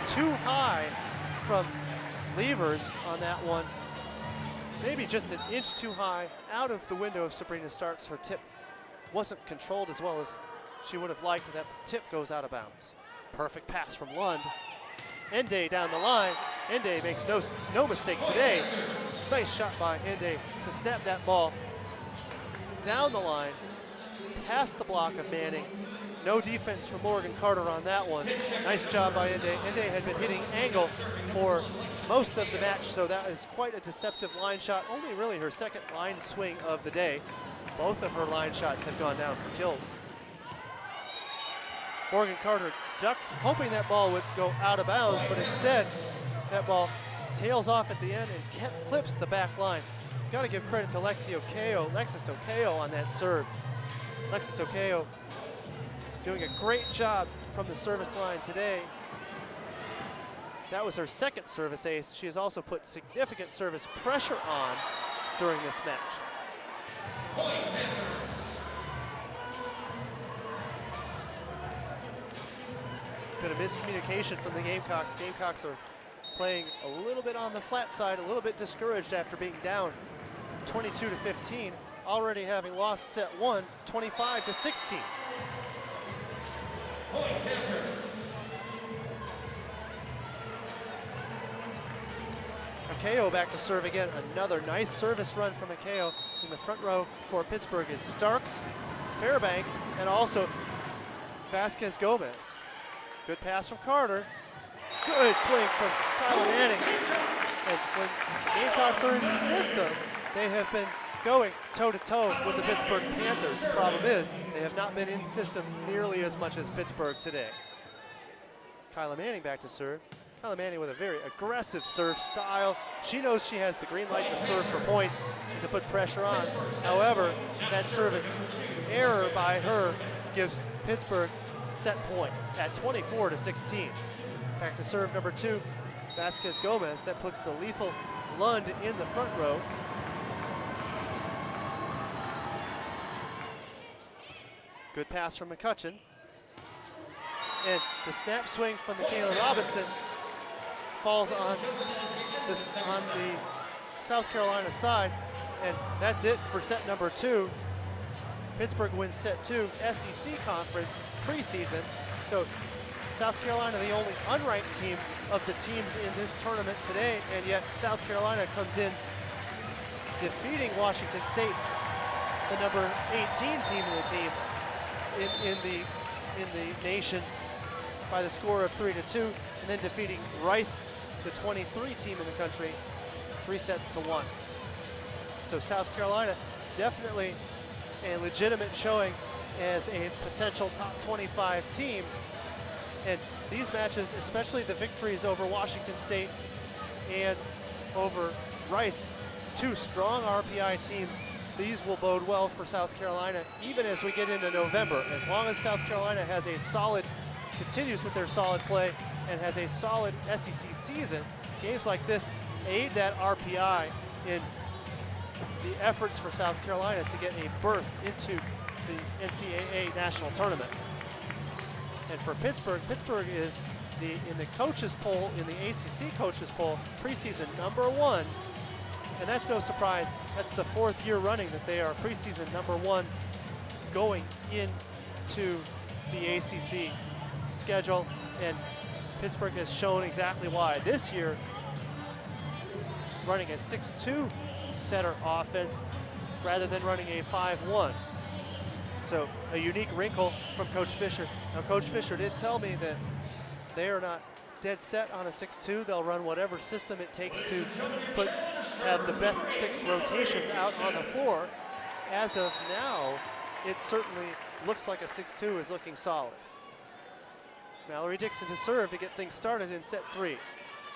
too high from Levers on that one. Maybe just an inch too high out of the window of Sabrina Starks. Her tip wasn't controlled as well as she would have liked. That tip goes out of bounds. Perfect pass from Lund. Inde down the line. Inde makes no mistake today. Nice shot by Inde to snap that ball down the line, past the block of Manning. No defense from Morgan Carter on that one. Nice job by Inde. Inde had been hitting angle for most of the match, so that is quite a deceptive line shot. Only really her second line swing of the day. Both of her line shots have gone down for kills. Morgan Carter ducks, hoping that ball would go out of bounds, but instead that ball tails off at the end and clips the back line. Got to give credit to Alexis Okeo on that serve. Alexis Okeo doing a great job from the service line today. That was her second service ace. She has also put significant service pressure on during this match. Bit of miscommunication from the Gamecocks. Gamecocks are playing a little bit on the flat side, a little bit discouraged after being down 22-15, already having lost set one, 25-16. Akeo back to serve again. Another nice service run from Akeo. In the front row for Pittsburgh is Starks, Fairbanks, and also Vasquez Gomez. Good pass from Carter. Good swing from Kyla Manning. And when Gamecocks are in system, they have been going toe-to-toe with the Pittsburgh Panthers. The problem is they have not been in system nearly as much as Pittsburgh today. Kyla Manning back to serve. Kyla Manning with a very aggressive serve style. She knows she has the green light to serve for points and to put pressure on. However, that service error by her gives Pittsburgh set point at 24-16. Back to serve number two, Vasquez Gomez. That puts the lethal Lund in the front row. Good pass from McCutcheon. And the snap swing from Michaela Robinson falls on the South Carolina side, and that's it for set number two. Pittsburgh wins set two, SEC conference preseason. So South Carolina, the only unranked team of the teams in this tournament today, and yet South Carolina comes in defeating Washington State, the number 18 team in the nation, by the score of 3-2, and then defeating Rice, the 23 team in the country, 3-1. So South Carolina definitely a legitimate showing as a potential top 25 team. And these matches, especially the victories over Washington State and over Rice, two strong RPI teams, these will bode well for South Carolina even as we get into November. As long as South Carolina has a solid, continues with their solid play and has a solid SEC season, games like this aid that RPI in the efforts for South Carolina to get a berth into the NCAA national tournament. And for Pittsburgh, Pittsburgh is in the coaches poll, in the ACC coaches poll, preseason #1. And that's no surprise. That's the 4th year running that they are preseason #1 going into the ACC schedule. And Pittsburgh has shown exactly why. This year, running a 6-2 setter offense rather than running a 5-1. So a unique wrinkle from Coach Fisher. Now Coach Fisher did tell me that they are not dead set on a 6-2. They'll run whatever system it takes to have the best 6 rotations out on the floor. As of now, it certainly looks like a 6-2 is looking solid. Mallory Dixon to serve to get things started in set 3.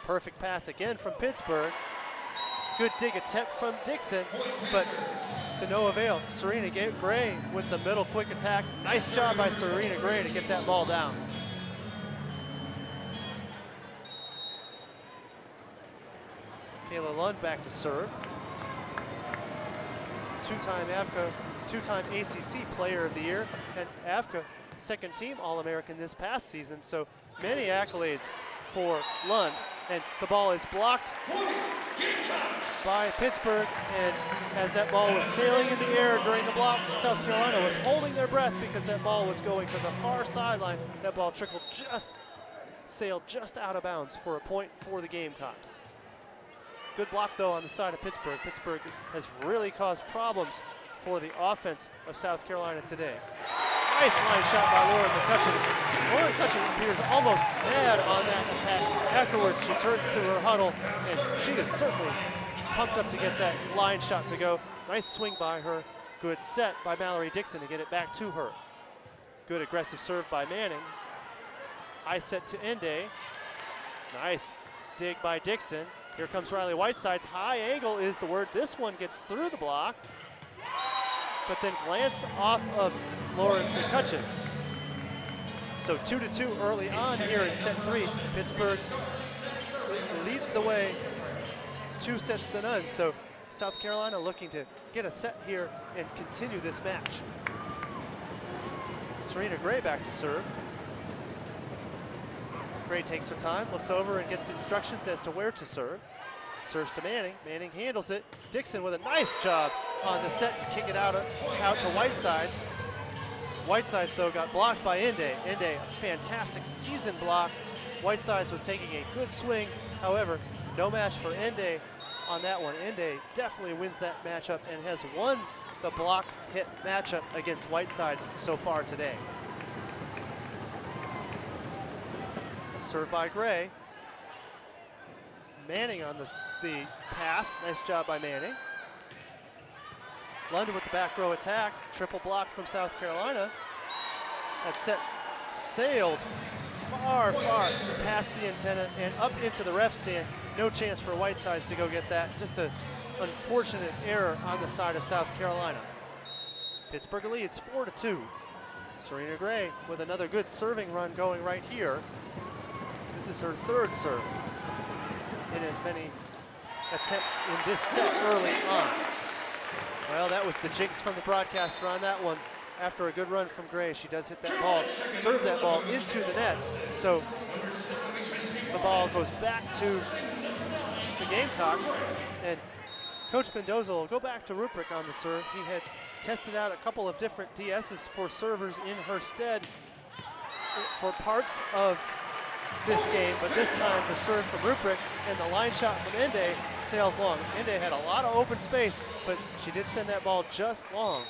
Perfect pass again from Pittsburgh. Good dig attempt from Dixon, but to no avail. Serena Gray with the middle quick attack. Nice job by Serena Gray to get that ball down. Kayla Lund back to serve. Two-time ACC Player of the Year, and AFCA second team All-American this past season, so many accolades for Lund. And the ball is blocked by Pittsburgh, and as that ball was sailing in the air during the block, South Carolina was holding their breath because that ball was going to the far sideline. That ball sailed just out of bounds for a point for the Gamecocks. Good block though on the side of Pittsburgh. Pittsburgh has really caused problems for the offense of South Carolina today. Nice line shot by Lauren McCutcheon. Lauren McCutcheon appears almost mad on that attack. Afterwards, she turns to her huddle, and she is certainly pumped up to get that line shot to go. Nice swing by her. Good set by Mallory Dixon to get it back to her. Good aggressive serve by Manning. High set to Ende. Nice dig by Dixon. Here comes Riley Whiteside's high angle is the word. This one gets through the block, but then glanced off of Lauren McCutcheon. So 2-2 early on here in set 3. Pittsburgh leads the way 2-0. So South Carolina looking to get a set here and continue this match. Serena Gray back to serve. Gray takes her time, looks over and gets instructions as to where to serve. Serves to Manning. Manning handles it. Dixon with a nice job on the set to kick it out to Whitesides. Whitesides, though, got blocked by Ende. Ende, a fantastic season block. Whitesides was taking a good swing. However, no match for Ende on that one. Ende definitely wins that matchup and has won the block hit matchup against Whitesides so far today. Served by Gray. Manning on the pass. Nice job by Manning. London with the back row attack. Triple block from South Carolina. That set sailed far, far past the antenna and up into the ref stand. No chance for Whitesides to go get that. Just an unfortunate error on the side of South Carolina. Pittsburgh leads 4-2. Serena Gray with another good serving run going right here. This is her 3rd serve in as many attempts in this set early on. Well, that was the jinx from the broadcaster on that one. After a good run from Gray, she does hit that ball, serve that ball into the net. So the ball goes back to the Gamecocks, and Coach Mendoza will go back to Ruprecht on the serve. He had tested out a couple of different DSs for servers in her stead for parts of this game, but this time the serve from Ruprecht and the line shot from Ende sails long. Ende had a lot of open space, but she did send that ball just long.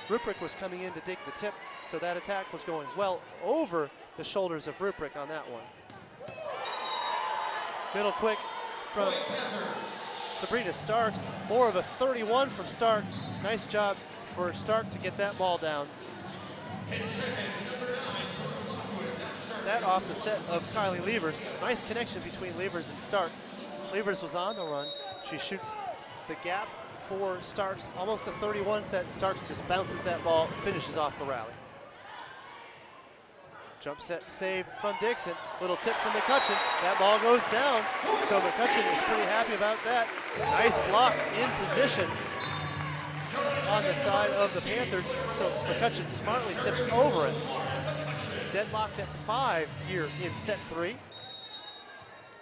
Ruprecht was coming in to dig the tip, so that attack was going well over the shoulders of Ruprecht on that one. Middle quick from Sabrina Starks. More of a 31 from Stark. Nice job for Stark to get that ball down. That off the set of Kylie Levers. Nice connection between Levers and Stark. Levers was on the run. She shoots the gap for Starks. Almost a 31 set. Starks just bounces that ball, finishes off the rally. Jump set save from Dixon. Little tip from McCutcheon. That ball goes down. So McCutcheon is pretty happy about that. Nice block in position on the side of the Panthers. So McCutcheon smartly tips over it. Deadlocked at 5 here in set 3.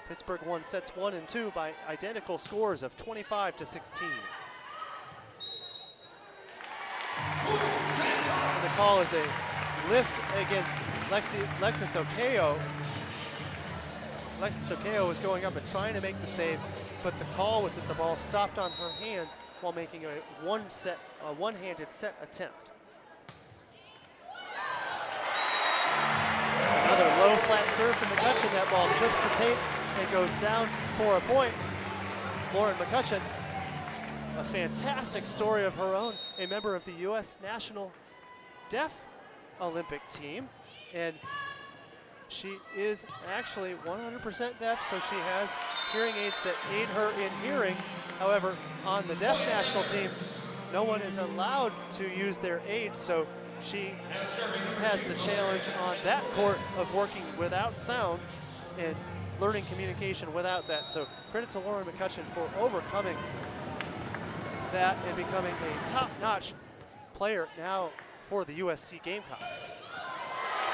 Pittsburgh won sets 1 and 2 by identical scores of 25-16. And the call is a lift against Alexis Okeo. Alexis Okeo was going up and trying to make the save, but the call was that the ball stopped on her hands while making a one-handed set attempt. Another low flat serve from McCutcheon. That ball clips the tape and goes down for a point. Lauren McCutcheon, a fantastic story of her own, a member of the U.S. National Deaf Olympic team, and she is actually 100% deaf, so she has hearing aids that aid her in hearing. However, on the deaf national team, no one is allowed to use their aids, so she has the challenge on that court of working without sound and learning communication without that. So credit to Lauren McCutcheon for overcoming that and becoming a top-notch player now for the USC Gamecocks.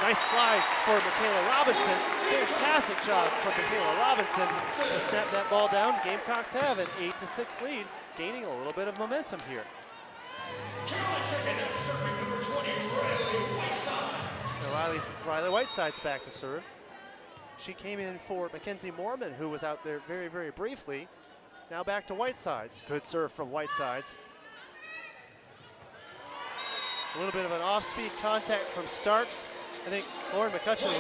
Nice slide for Michaela Robinson. Fantastic job from Michaela Robinson to snap that ball down. Gamecocks have an 8-6 lead, gaining a little bit of momentum here. Now Riley Whiteside's back to serve. She came in for Mackenzie Mormon, who was out there very, very briefly. Now back to Whitesides. Good serve from Whitesides. A little bit of an off-speed contact from Starks. I think Lauren McCutcheon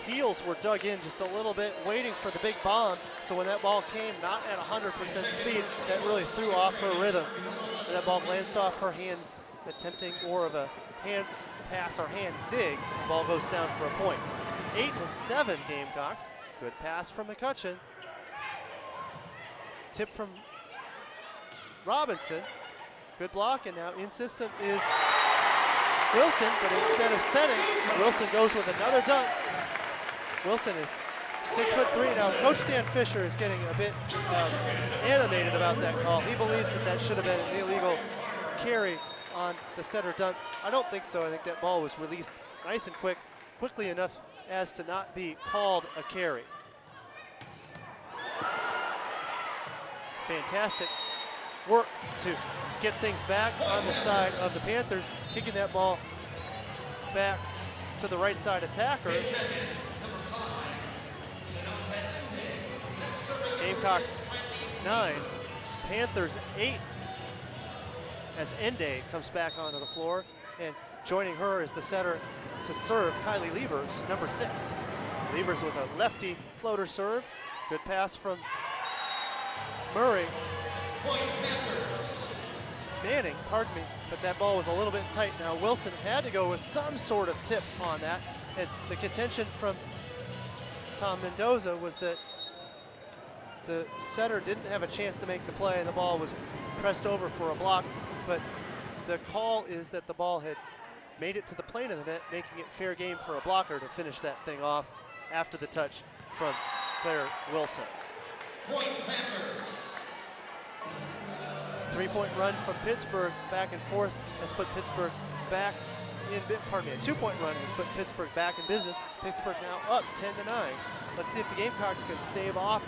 heels were dug in just a little bit, waiting for the big bomb. So when that ball came not at 100% speed, that really threw off her rhythm. And that ball glanced off her hands, attempting more of a hand pass or hand dig. The ball goes down for a point. 8-7 Gamecocks. Good pass from McCutcheon. Tip from Robinson. Good block, and now in system is Wilson, but instead of setting, Wilson goes with another dunk. Wilson is 6'3". Now, Coach Dan Fisher is getting a bit animated about that call. He believes that that should have been an illegal carry on the setter dunk. I don't think so. I think that ball was released nice and quickly enough as to not be called a carry. Fantastic work to get things back on the side of the Panthers, kicking that ball back to the right side attacker. Gamecocks 9, Panthers 8, as Ende comes back onto the floor, and joining her is the setter to serve, Kylie Levers, number 6. Levers with a lefty floater serve. Good pass from Murray. Manning, pardon me, but that ball was a little bit tight. Now Wilson had to go with some sort of tip on that, and the contention from Tom Mendoza was that the setter didn't have a chance to make the play, and the ball was pressed over for a block, but the call is that the ball had made it to the plane of the net, making it fair game for a blocker to finish that thing off after the touch from player Wilson. Three-point run from Pittsburgh back and forth has put Pittsburgh back in, pardon me, a two-point run has put Pittsburgh back in business. Pittsburgh now up 10-9. Let's see if the Gamecocks can stave off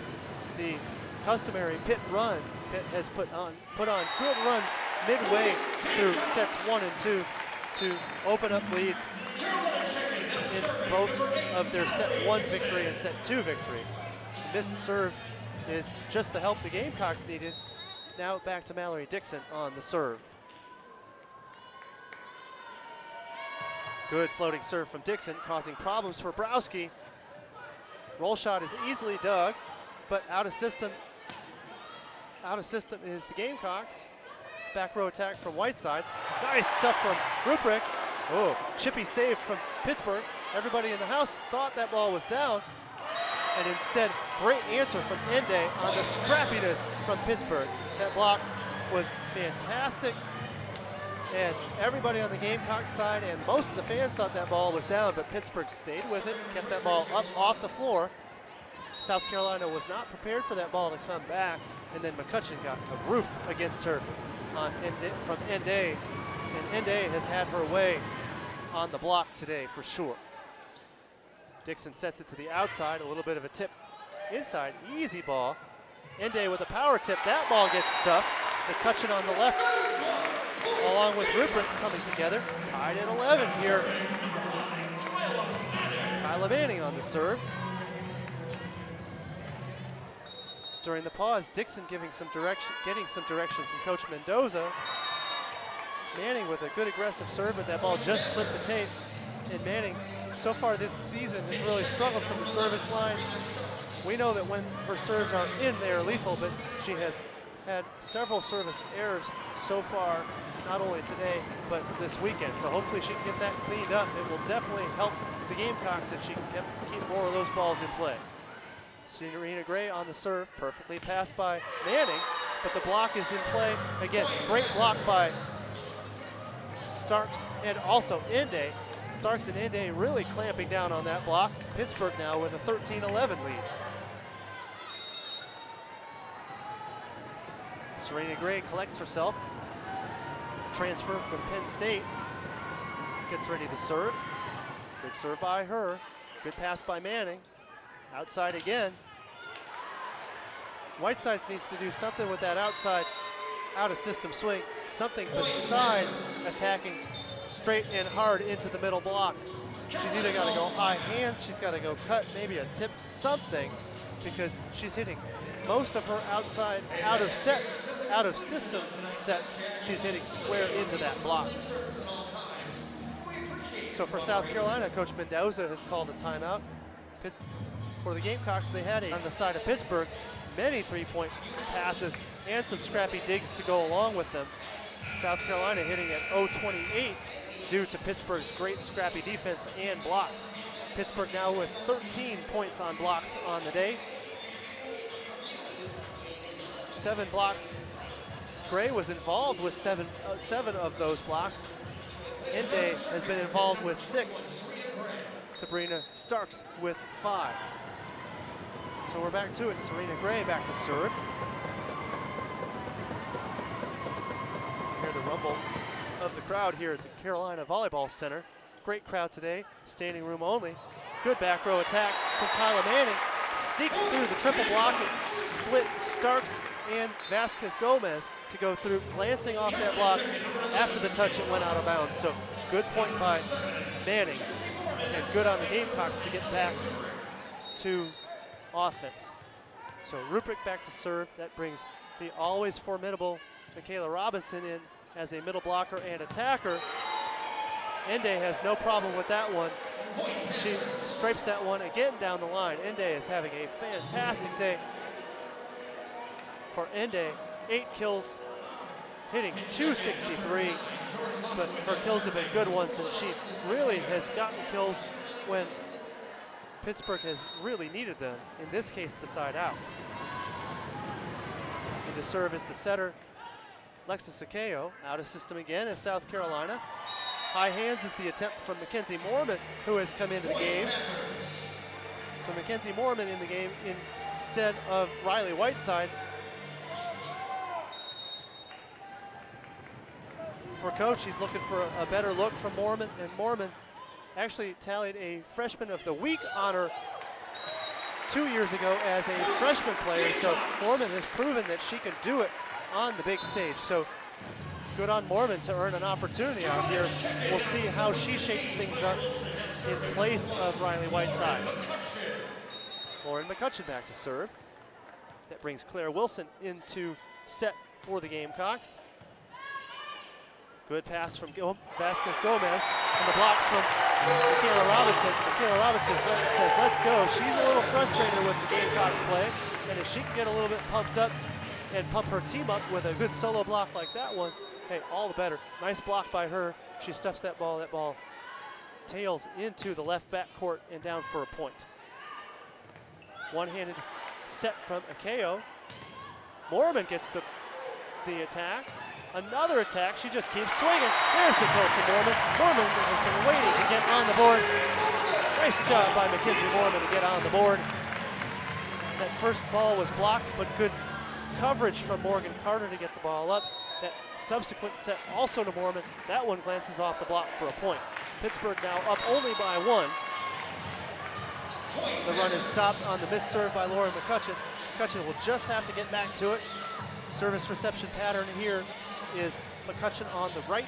the customary Pitt run. Pitt has put on good runs midway through sets 1 and 2 to open up leads in both of their set 1 victory and set 2 victory. Missed serve is just the help the Gamecocks needed. Now back to Mallory Dixon on the serve. Good floating serve from Dixon, causing problems for Browski. Roll shot is easily dug, but out of system is the Gamecocks. Back row attack from Whitesides. Nice stuff from Ruprecht. Oh, chippy save from Pittsburgh. Everybody in the house thought that ball was down. And instead, great answer from Ende on the scrappiness from Pittsburgh. That block was fantastic. And everybody on the Gamecock side and most of the fans thought that ball was down, but Pittsburgh stayed with it, kept that ball up off the floor. South Carolina was not prepared for that ball to come back, and then McCutcheon got the roof against her from Ende. And Ende has had her way on the block today for sure. Dixon sets it to the outside, a little bit of a tip inside, easy ball. Ende with a power tip, that ball gets stuffed. McCutcheon on the left, along with Rupert coming together. Tied at 11 here. Kyla Manning on the serve. During the pause, Dixon getting some direction from Coach Mendoza. Manning with a good aggressive serve, but that ball just clipped the tape. And Manning, so far this season, has really struggled from the service line. We know that when her serves are in, they are lethal, but she has had several service errors so far, not only today, but this weekend. So hopefully she can get that cleaned up. It will definitely help the Gamecocks if she can keep more of those balls in play. Serena Gray on the serve, perfectly passed by Manning, but the block is in play. Again, great block by Starks and also Ende. Starks and Ende really clamping down on that block. Pittsburgh now with a 13-11 lead. Serena Gray collects herself. Transfer from Penn State. Gets ready to serve. Good serve by her. Good pass by Manning. Outside again. Whitesides needs to do something with that outside, out-of-system swing. Something besides attacking straight and hard into the middle block. She's either got to go high hands, she's got to go cut, maybe a tip, something, because she's hitting most of her outside, out-of-system sets, she's hitting square into that block. So for South Carolina, Coach Mendoza has called a timeout. For the Gamecocks, they had on the side of Pittsburgh, many three-point passes and some scrappy digs to go along with them. South Carolina hitting at 0.28 due to Pittsburgh's great scrappy defense and block. Pittsburgh now with 13 points on blocks on the day. 7 blocks. Gray was involved with seven of those blocks. Ende has been involved with 6. Sabrina Starks with 5. So we're back to it. Serena Gray back to serve. Hear the rumble of the crowd here at the Carolina Volleyball Center. Great crowd today, standing room only. Good back row attack from Kyla Manning. Sneaks through the triple block and split Starks and Vasquez Gomez to go through, glancing off that block. After the touch, it went out of bounds. So good point by Manning, and good on the Gamecocks to get back to offense. So Rupert back to serve. That brings the always formidable Michaela Robinson in as a middle blocker and attacker. Ende has no problem with that one. She stripes that one again down the line. Ende is having a fantastic day. For Ende, 8 kills, hitting .263, but her kills have been good ones, and she really has gotten kills when Pittsburgh has really needed them, in this case the side out. And to serve is the setter, Lexus Akeo. Out of system again is South Carolina. High hands is the attempt from Mackenzie Mormon, who has come into the game. So Mackenzie Mormon in the game instead of Riley Whitesides. For coach, he's looking for a better look from Mormon, and Mormon actually tallied a Freshman of the Week honor 2 years ago as a freshman player, so Mormon has proven that she can do it on the big stage. So good on Mormon to earn an opportunity out here. We'll see how she shapes things up in place of Riley Whitesides. Lauren McCutcheon back to serve. That brings Claire Wilson into set for the Gamecocks. Good pass from Vasquez Gomez, and the block from Michaela Robinson. Michaela Robinson says, let's go. She's a little frustrated with the Gamecocks play, and if she can get a little bit pumped up and pump her team up with a good solo block like that one, hey, all the better. Nice block by her. She stuffs that ball tails into the left back court and down for a point. One-handed set from Akeo. Mormon gets the attack. Another attack, she just keeps swinging. There's the goal for Mormon. Mormon has been waiting to get on the board. Nice job by Mackenzie Mormon to get on the board. That first ball was blocked, but good coverage from Morgan Carter to get the ball up. That subsequent set also to Mormon. That one glances off the block for a point. Pittsburgh now up only by 1. The run is stopped on the missed serve by Lauren McCutcheon. McCutcheon will just have to get back to it. Service reception pattern here is McCutcheon on the right,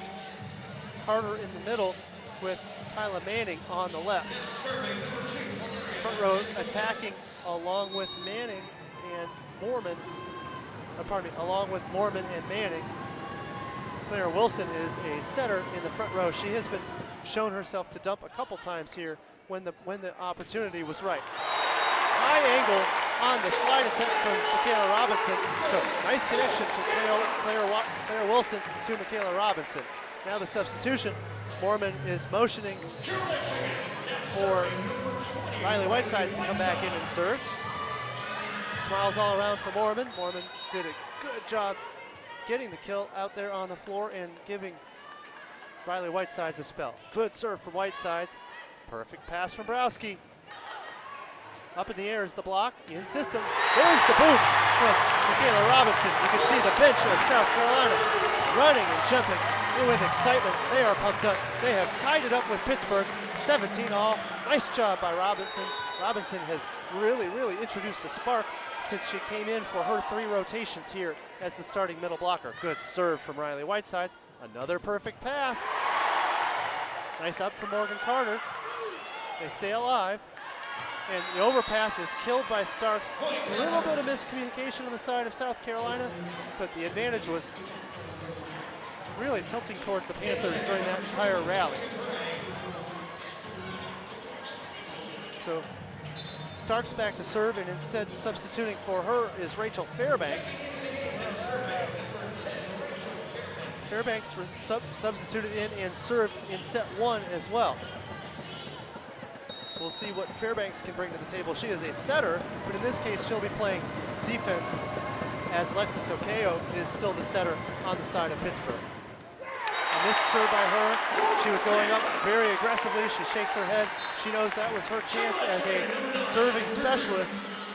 Carter in the middle with Kyla Manning on the left. Front row attacking along with Manning and Mormon, along with Mormon and Manning. Claire Wilson is a setter in the front row. She has been shown herself to dump a couple times here when the opportunity was right. High angle on the slide attempt from Michaela Robinson. So nice connection from Claire Wilson to Michaela Robinson. Now the substitution. Mormon is motioning for Riley Whitesides to come back in and serve. Smiles all around for Mormon. Mormon did a good job getting the kill out there on the floor and giving Riley Whitesides a spell. Good serve from Whitesides. Perfect pass from Browski. Up in the air is the block, in system. There's the boom from Michaela Robinson. You can see the bench of South Carolina running and jumping with excitement. They are pumped up. They have tied it up with Pittsburgh, 17-all. Nice job by Robinson. Robinson has really introduced a spark since she came in for her 3 rotations here as the starting middle blocker. Good serve from Riley Whitesides. Another perfect pass. Nice up from Morgan Carter. They stay alive. And the overpass is killed by Starks. A little bit of miscommunication on the side of South Carolina, but the advantage was really tilting toward the Panthers during that entire rally. So Starks back to serve, and instead substituting for her is Rachel Fairbanks. Fairbanks was substituted in and served in set 1 as well. So we'll see what Fairbanks can bring to the table. She is a setter, but in this case she'll be playing defense as Lexis Okeo is still the setter on the side of Pittsburgh. A missed serve by her. She was going up very aggressively. She shakes her head. She knows that was her chance as a serving specialist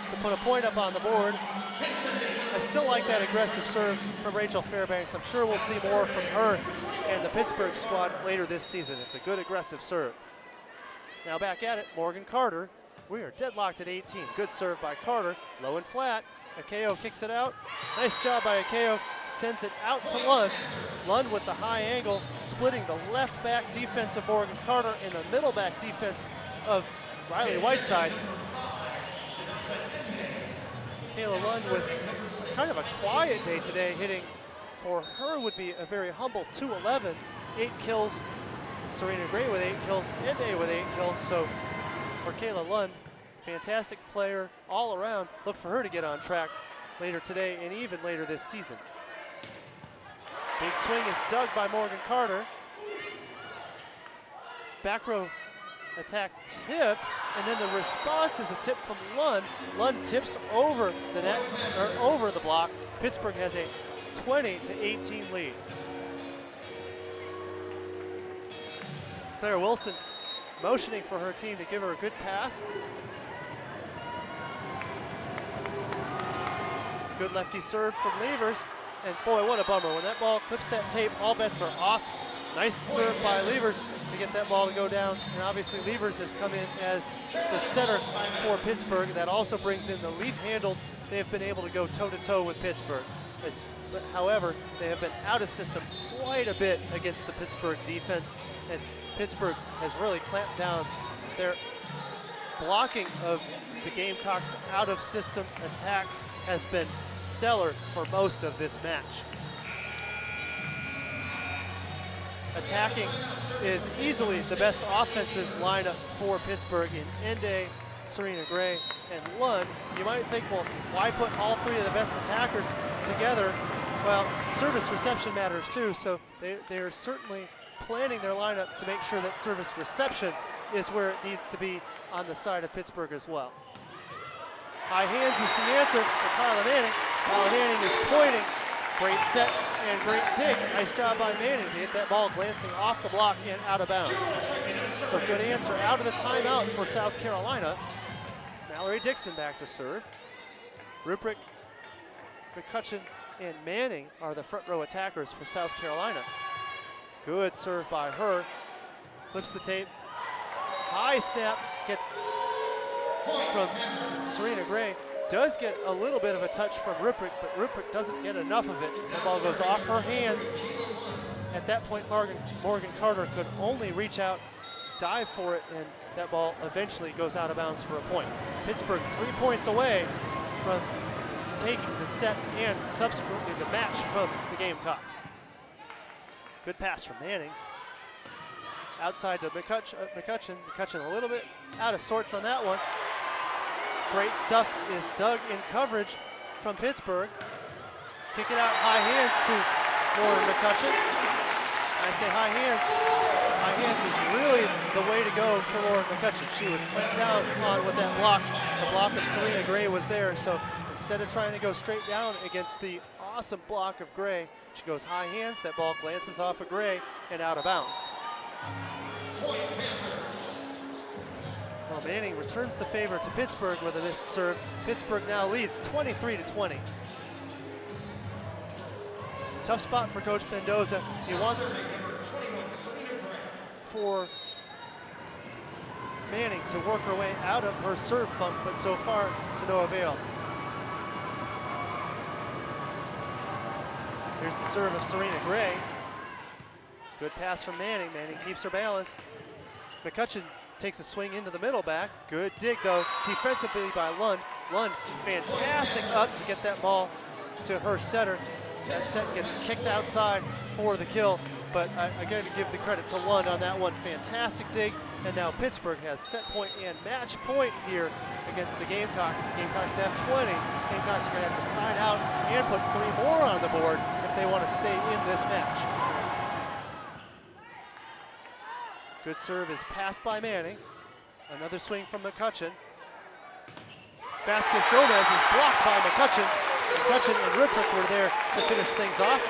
to put a point up on the board. I still like that aggressive serve from Rachel Fairbanks. I'm sure we'll see more from her and the Pittsburgh squad later this season. It's a good aggressive serve. Now back at it, Morgan Carter. We are deadlocked at 18. Good serve by Carter, low and flat. Akeo kicks it out. Nice job by Akeo, sends it out to Lund. Lund with the high angle, splitting the left back defense of Morgan Carter and the middle back defense of Riley Whitesides. Kayla Lund with kind of a quiet day today, hitting for her would be a very humble 211, 8 kills. Serena Gray with 8 kills, Ende with 8 kills. So for Kayla Lund, fantastic player all around. Look for her to get on track later today and even later this season. Big swing is dug by Morgan Carter. Back row attack tip, and then the response is a tip from Lund. Lund tips over the net, or over the block. Pittsburgh has a 20-18 lead. Claire Wilson motioning for her team to give her a good pass. Good lefty serve from Levers. And boy, what a bummer. When that ball clips that tape, all bets are off. Nice serve by Levers to get that ball to go down. And obviously Levers has come in as the setter for Pittsburgh. That also brings in the leaf handle. They have been able to go toe-to-toe with Pittsburgh. However, they have been out of system quite a bit against the Pittsburgh defense. And Pittsburgh has really clamped down. Their blocking of the Gamecocks out of system attacks has been stellar for most of this match. Attacking is easily the best offensive lineup for Pittsburgh in Ende, Serena Gray, and Lund. You might think, well, why put all 3 of the best attackers together? Well, service reception matters too, so they're certainly planning their lineup to make sure that service reception is where it needs to be on the side of Pittsburgh as well. High hands is the answer for Kyla Manning. Kyla Manning is pointing. Great set and great dig. Nice job by Manning to hit that ball glancing off the block and out of bounds. So good answer out of the timeout for South Carolina. Mallory Dixon back to serve. Ruprecht, McCutcheon, and Manning are the front row attackers for South Carolina. Good serve by her. Clips the tape. High snap, gets from Serena Gray. Does get a little bit of a touch from Ruprecht, but Ruprecht doesn't get enough of it. The ball goes off her hands. At that point, Morgan Carter could only reach out, dive for it, and that ball eventually goes out of bounds for a point. Pittsburgh 3 points away from taking the set and subsequently the match from the Gamecocks. Good pass from Manning. Outside to McCutcheon. McCutcheon a little bit out of sorts on that one. Great stuff is dug in coverage from Pittsburgh. Kick it out, high hands to Lauren McCutcheon. I say high hands. High hands is really the way to go for Lauren McCutcheon. She was clamped down on with that block. The block of Serena Gray was there, so instead of trying to go straight down against the awesome block of Gray, she goes high hands. That ball glances off of Gray and out of bounds. Well, Manning returns the favor to Pittsburgh with a missed serve. Pittsburgh now leads 23-20. Tough spot for Coach Mendoza. He wants for Manning to work her way out of her serve funk, but so far to no avail. Here's the serve of Serena Gray. Good pass from Manning. Manning keeps her balance. McCutcheon takes a swing into the middle back. Good dig though, defensively by Lund. Lund, fantastic up to get that ball to her setter. That set gets kicked outside for the kill, but I got to give the credit to Lund on that one. Fantastic dig, and now Pittsburgh has set point and match point here against the Gamecocks. Gamecocks have 20. Gamecocks are gonna have to sign out and put 3 more on the board if they want to stay in this match. Good serve is passed by Manning. Another swing from McCutcheon. Vasquez Gomez is blocked by McCutcheon. McCutcheon and Ruprecht were there to finish things off.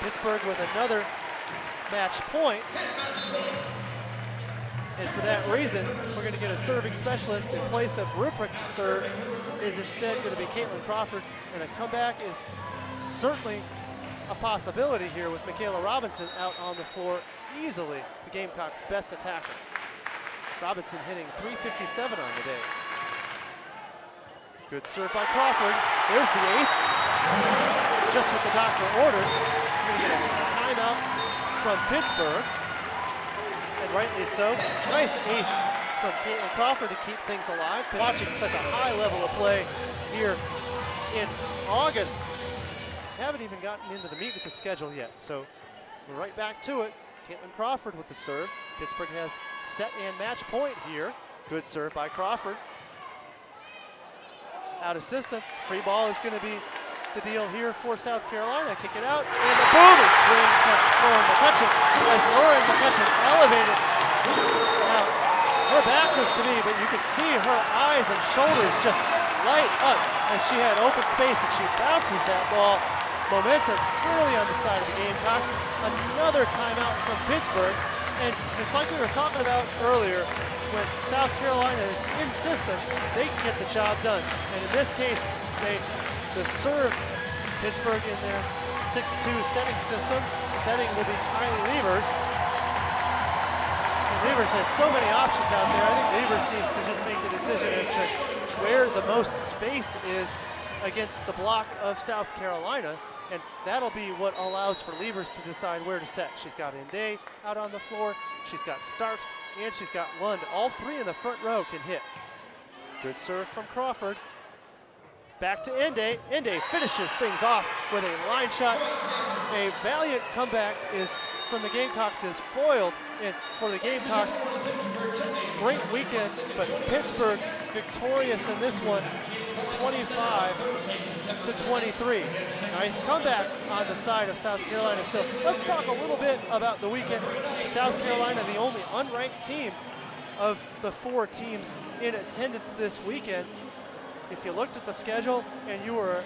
Pittsburgh with another match point. And for that reason, we're going to get a serving specialist in place of Ruprecht to serve. Is instead going to be Caitlin Crawford, and a comeback is certainly a possibility here with Michaela Robinson out on the floor, easily the Gamecocks' best attacker. Robinson hitting .357 on the day. Good serve by Crawford. There's the ace. Just what the doctor ordered. We're going to get a timeout from Pittsburgh, and rightly so. Nice ace from Caitlin Crawford to keep things alive. Been watching such a high level of play here in August. Haven't even gotten into the meat of the schedule yet, so we're right back to it. Caitlin Crawford with the serve. Pittsburgh has set and match point here. Good serve by Crawford. Out of system. Free ball is going to be the deal here for South Carolina. Kick it out, and a booming swing from Lauren McCutcheon as Lauren McCutcheon elevated. Now, her back was to me, but you could see her eyes and shoulders just light up as she had open space, and she bounces that ball. Momentum clearly on the side of the Gamecocks. Another timeout from Pittsburgh, and it's like we were talking about earlier, when South Carolina is in system, they can get the job done. And in this case, the serve, Pittsburgh in their 6-2 setting system. Setting will be Kylie Levers. And Levers has so many options out there. I think Levers needs to just make the decision as to where the most space is against the block of South Carolina. And that'll be what allows for Levers to decide where to set. She's got Inde out on the floor, she's got Starks, and she's got Lund. All 3 in the front row can hit. Good serve from Crawford. Back to Inde. Inde finishes things off with a line shot. A valiant comeback is from the Gamecocks is foiled, and for the Gamecocks, great weekend, but Pittsburgh victorious in this one, 25-23. Nice comeback on the side of South Carolina. So let's talk a little bit about the weekend. South Carolina, the only unranked team of the 4 teams in attendance this weekend. If you looked at the schedule and you were